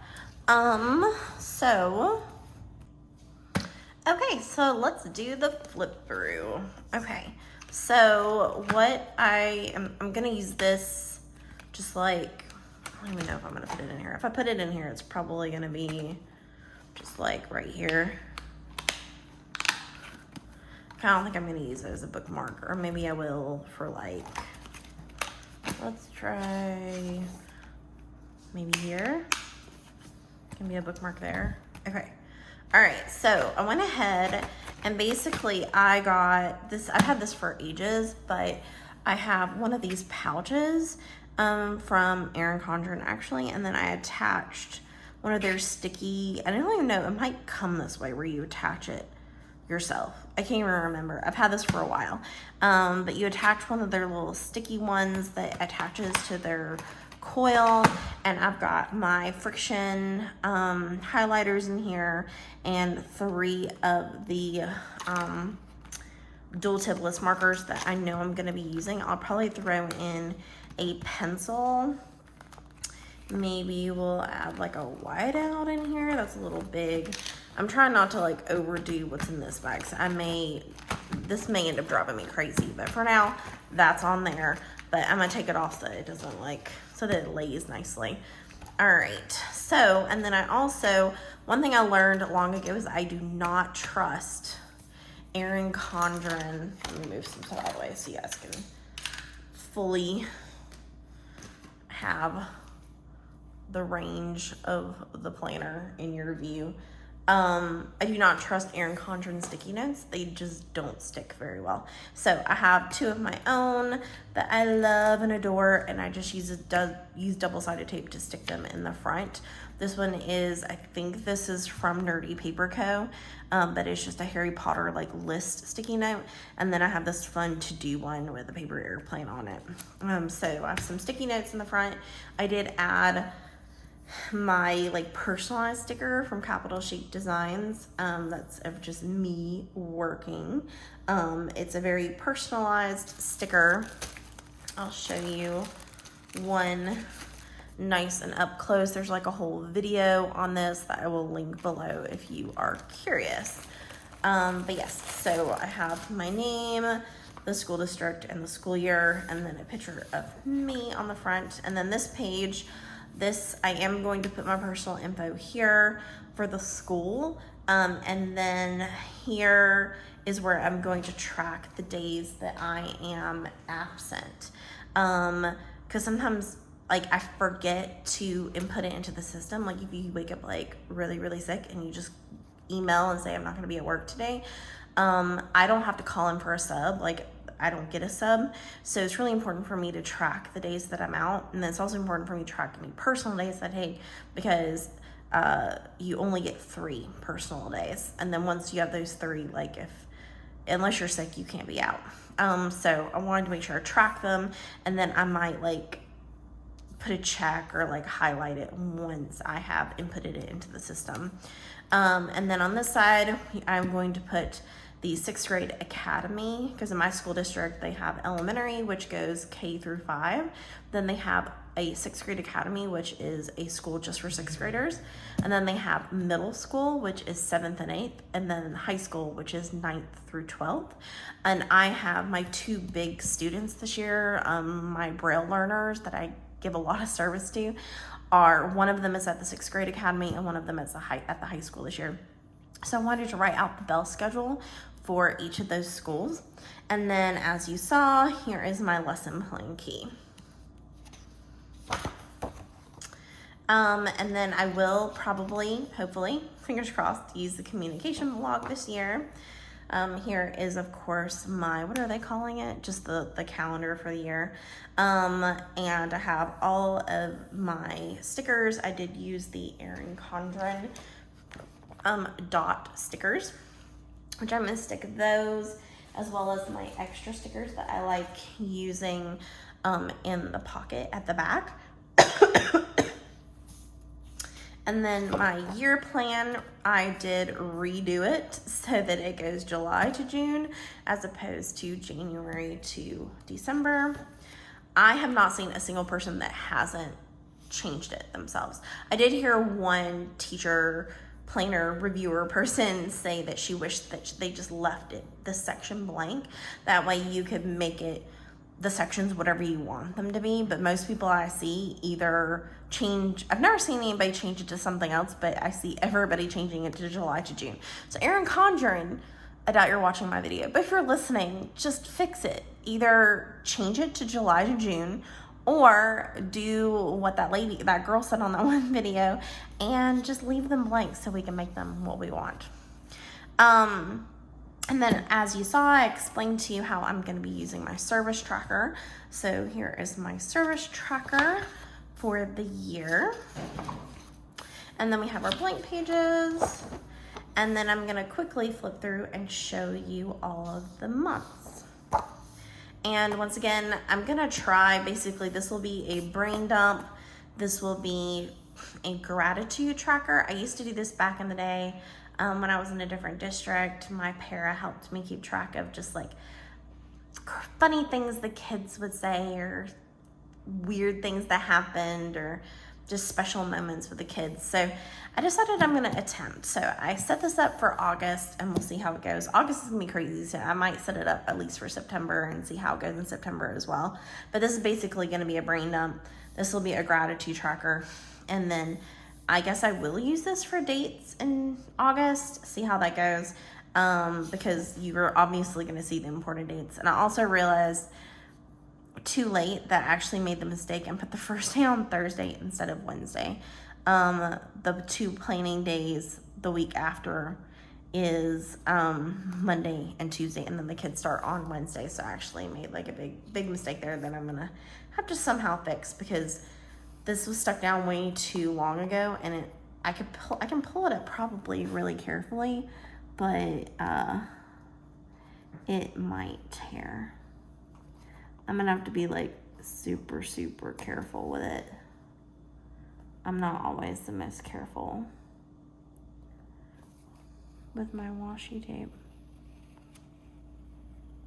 A: Okay, so let's do the flip through. Okay, so what I'm gonna use this just like, I don't even know if I'm gonna put it in here. If I put it in here, it's probably gonna be just like right here. I don't think I'm gonna use it as a bookmark, or maybe I will for like, let's try maybe here. Can be a bookmark there. Okay. All right, so I went ahead and basically I got this, I've had this for ages, but I have one of these pouches from Erin Condren actually, and then I attached one of their sticky, I don't even know, it might come this way where you attach it yourself. I can't even remember. I've had this for a while. But you attach one of their little sticky ones that attaches to their coil, and I've got my friction highlighters in here and 3 of the dual tipless markers that I know I'm going to be using. I'll probably throw in a pencil. Maybe we'll add like a whiteout in here. That's a little big. I'm trying not to like overdo what's in this bag, so this may end up driving me crazy, but for now that's on there. But I'm gonna take it off so it doesn't so that it lays nicely. All right, so, and then I also, one thing I learned long ago is I do not trust Erin Condren. Let me move some stuff out of the way so you guys can fully have the range of the planner in your view. I do not trust Erin Condren sticky notes. They just don't stick very well. So I have 2 of my own that I love and adore, and I just use double-sided tape to stick them in the front. This one is, I think this is from Nerdy Paper Co., but it's just a Harry Potter like list sticky note. And then I have this fun to-do one with a paper airplane on it. So I have some sticky notes in the front. I did add my like personalized sticker from Capital Chic Designs. That's of just me working. It's a very personalized sticker. I'll show you one nice and up close. There's like a whole video on this that I will link below if you are curious. But yes, so I have my name, the school district, and the school year, and then a picture of me on the front. And then this page, I am going to put my personal info here for the school. And then here is where I'm going to track the days that I am absent. Cause sometimes like I forget to input it into the system. Like if you wake up like really, really sick and you just email and say, I'm not gonna be at work today. I don't have to call in for a sub. Like I don't get a sub. So it's really important for me to track the days that I'm out. And then it's also important for me to track any personal days that, hey, because you only get 3 personal days. And then once you have those 3, like unless you're sick, you can't be out. So I wanted to make sure I track them, and then I might like put a check or like highlight it once I have inputted it into the system. And then on this side, I'm going to put the 6th grade academy, because in my school district, they have elementary, which goes K through 5. Then they have a 6th grade academy, which is a school just for 6th graders. And then they have middle school, which is 7th and 8th, and then high school, which is 9th through 12th. And I have my 2 big students this year, my Braille learners that I give a lot of service to, are one of them is at the 6th grade academy and one of them is at the high school this year. So I wanted to write out the bell schedule for each of those schools. And then as you saw, here is my lesson plan key. And then I will probably, hopefully, fingers crossed, use the communication blog this year. Here is, of course, my, what are they calling it? Just the calendar for the year. And I have all of my stickers. I did use the Erin Condren dot stickers, which I'm going to stick those, as well as my extra stickers that I like using in the pocket at the back. And then my year plan, I did redo it so that it goes July to June as opposed to January to December. I have not seen a single person that hasn't changed it themselves. I did hear one teacher, planner, reviewer person say that she wished that they just left it, the section blank. That way you could make it the sections whatever you want them to be, but most people I see either change, I've never seen anybody change it to something else, but I see everybody changing it to July to June. So Erin Condren, I doubt you're watching my video, but if you're listening, just fix it. Either change it to July to June, or do what that girl said on that one video, and just leave them blank so we can make them what we want. And then as you saw, I explained to you how I'm going to be using my service tracker. So here is my service tracker for the year. And then we have our blank pages. And then I'm going to quickly flip through and show you all of the months. And once again, I'm going to try, basically this will be a brain dump. This will be a gratitude tracker. I used to do this back in the day. When I was in a different district, my para helped me keep track of just like funny things the kids would say, or weird things that happened, or just special moments with the kids. So I decided I'm gonna attempt. So I set this up for August and we'll see how it goes. August is gonna be crazy, so I might set it up at least for September and see how it goes in September as well. But this is basically gonna be a brain dump. This will be a gratitude tracker. And then I guess I will use this for dates in August, see how that goes, because you're obviously going to see the important dates. And I also realized too late that I actually made the mistake and put the first day on Thursday instead of Wednesday. The 2 planning days the week after is Monday and Tuesday, and then the kids start on Wednesday. So I actually made like a big mistake there that I'm going to have to somehow fix, because this was stuck down way too long ago, and I can pull it up probably really carefully, but it might tear. I'm gonna have to be like super careful with it. I'm not always the most careful with my washi tape.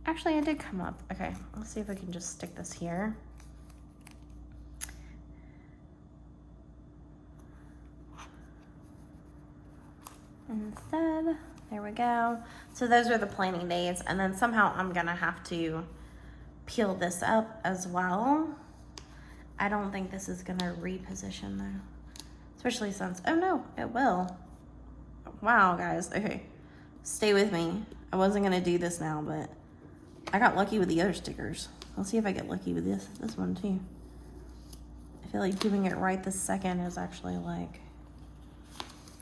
A: Actually, it did come up. Okay, let's see if I can just stick this here. Instead, there we go. So those are the planning days, and then somehow I'm gonna have to peel this up as well. I don't think this is gonna reposition though, especially since, oh no, it will. Wow, guys, okay, stay with me. I wasn't gonna do this now, but I got lucky with the other stickers. Let's see if I get lucky with this one too. I feel like doing it right this second is actually like,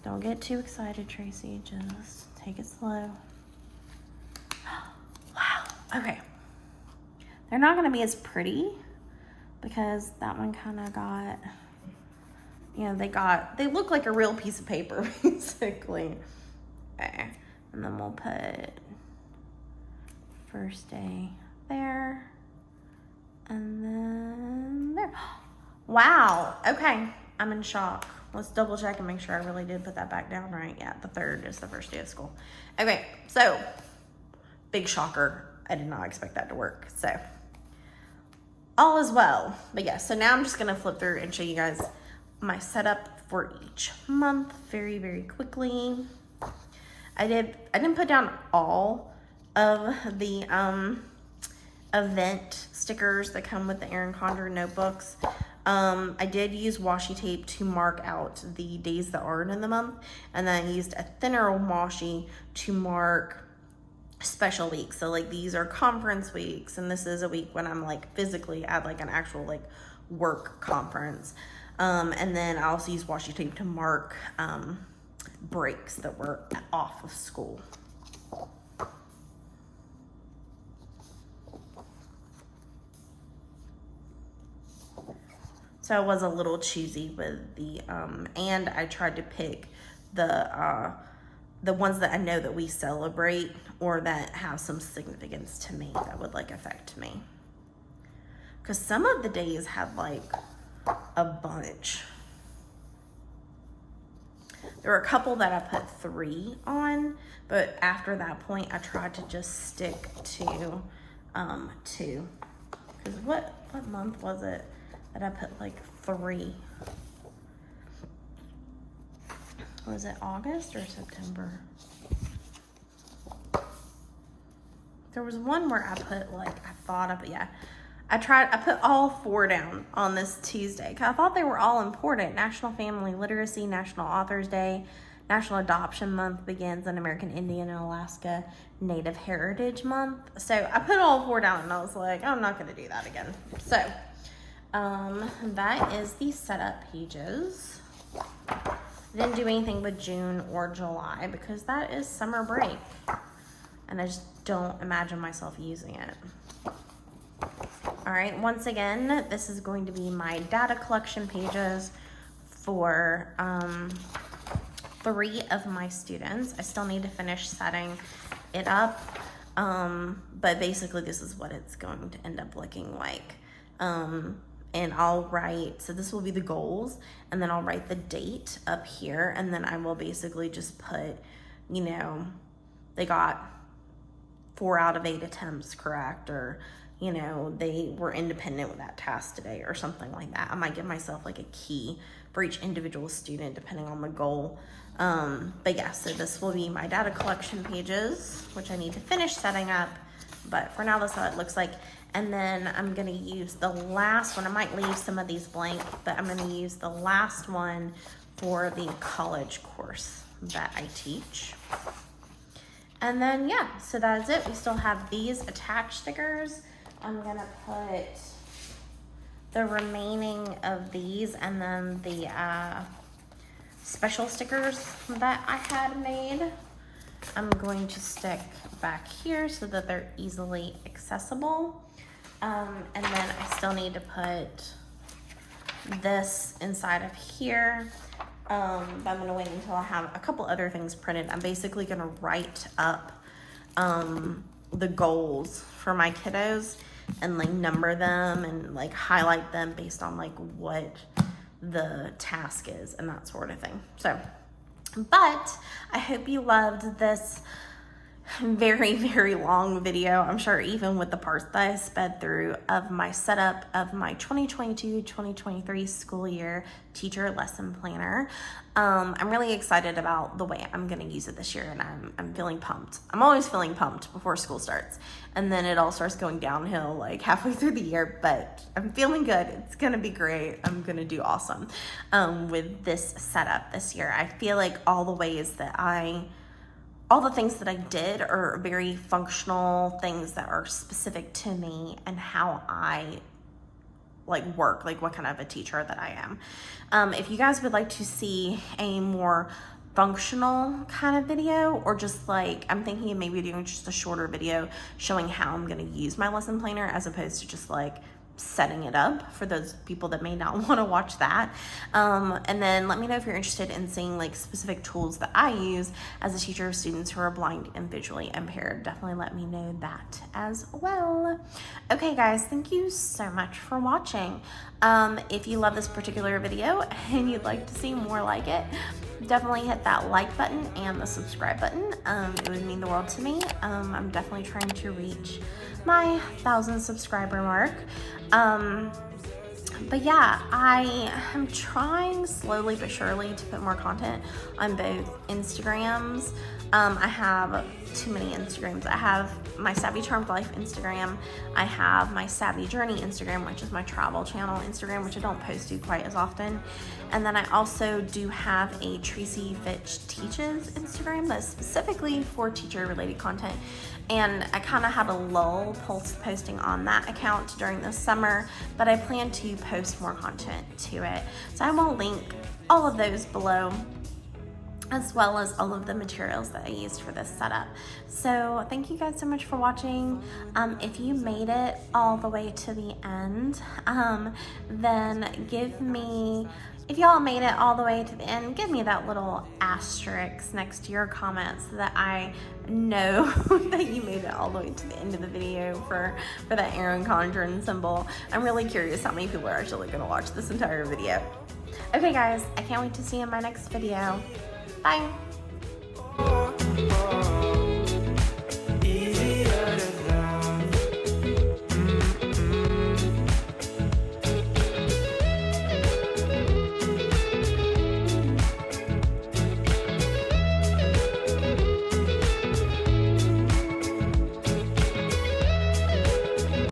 A: don't get too excited, Tracy. Just take it slow. Wow. Okay. They're not going to be as pretty because that one kind of got, you know, they look like a real piece of paper, basically. Okay. And then we'll put first day there. And then there. Wow. Okay. I'm in shock. Let's double check and make sure I really did put that back down right. Yeah, the 3rd is the first day of school. Okay, so big shocker. I did not expect that to work. So all is well. But yeah, so now I'm just gonna flip through and show you guys my setup for each month very, very quickly. I didn't put down all of the event stickers that come with the Erin Condren notebooks. I did use washi tape to mark out the days that aren't in the month, and then I used a thinner washi to mark special weeks. So like these are conference weeks, and this is a week when I'm like physically at like an actual like work conference. And then I also use washi tape to mark breaks that were off of school. So I was a little choosy with the, and I tried to pick the ones that I know that we celebrate or that have some significance to me that would like affect me. Because some of the days had like a bunch. There were a couple that I put 3 on, but after that point I tried to just stick to 2. Because what month was it that I put like 3? Was it August or September? There was one where I put like, I put all 4 down on this Tuesday because I thought they were all important. National Family Literacy, National Authors Day, National Adoption Month begins, and American Indian and Alaska Native Heritage Month. So I put all 4 down and I was like, I'm not gonna do that again. So that is the setup pages. I didn't do anything with June or July because that is summer break. And I just don't imagine myself using it. All right, once again, this is going to be my data collection pages for 3 of my students. I still need to finish setting it up, but basically this is what it's going to end up looking like. And I'll write, so this will be the goals, and then I'll write the date up here, and then I will basically just put, you know, they got 4 out of 8 attempts correct, or, you know, they were independent with that task today or something like that. I might give myself like a key for each individual student depending on the goal. But yeah, so this will be my data collection pages, which I need to finish setting up. But for now, that's how it looks like. And then I'm gonna use the last one. I might leave some of these blank, but I'm gonna use the last one for the college course that I teach. And then, yeah, so that's it. We still have these attached stickers. I'm gonna put the remaining of these and then the special stickers that I had made. I'm going to stick back here so that they're easily accessible. And then I still need to put this inside of here. But I'm gonna wait until I have a couple other things printed. I'm basically gonna write up the goals for my kiddos and like number them and like highlight them based on like what the task is and that sort of thing. So, but I hope you loved this very, very long video. I'm sure even with the parts that I sped through of my setup of my 2022-2023 school year teacher lesson planner. I'm really excited about the way I'm gonna use it this year, and I'm feeling pumped. I'm always feeling pumped before school starts, and then it all starts going downhill like halfway through the year, but I'm feeling good. It's gonna be great. I'm gonna do awesome with this setup this year. I feel like all the ways that all the things that I did are very functional things that are specific to me and how I like work, like what kind of a teacher that I am. If you guys would like to see a more functional kind of video, or just like, I'm thinking of maybe doing just a shorter video showing how I'm gonna use my lesson planner as opposed to just like setting it up for those people that may not want to watch that. And then let me know if you're interested in seeing like specific tools that I use as a teacher of students who are blind and visually impaired. Definitely let me know that as well. Okay guys, thank you so much for watching. If you love this particular video and you'd like to see more like it, definitely hit that like button and the subscribe button. It would mean the world to me. I'm definitely trying to reach my 1,000 subscriber mark. But yeah, I am trying slowly but surely to put more content on both Instagrams. I have too many Instagrams. I have my Savvy Charmed Life Instagram. I have my Savvy Journey Instagram, which is my travel channel Instagram, which I don't post to quite as often. And then I also do have a Tracy Fitch Teaches Instagram that's specifically for teacher related content. And I kind of had a lull posting on that account during the summer, but I plan to post more content to it. So I will link all of those below, as well as all of the materials that I used for this setup. So thank you guys so much for watching. If you made it all the way to the end, then if y'all made it all the way to the end, give me that little asterisk next to your comment so that I know that you made it all the way to the end of the video for that Erin Condren symbol. I'm really curious how many people are actually gonna watch this entire video. Okay guys, I can't wait to see you in my next video. Bye.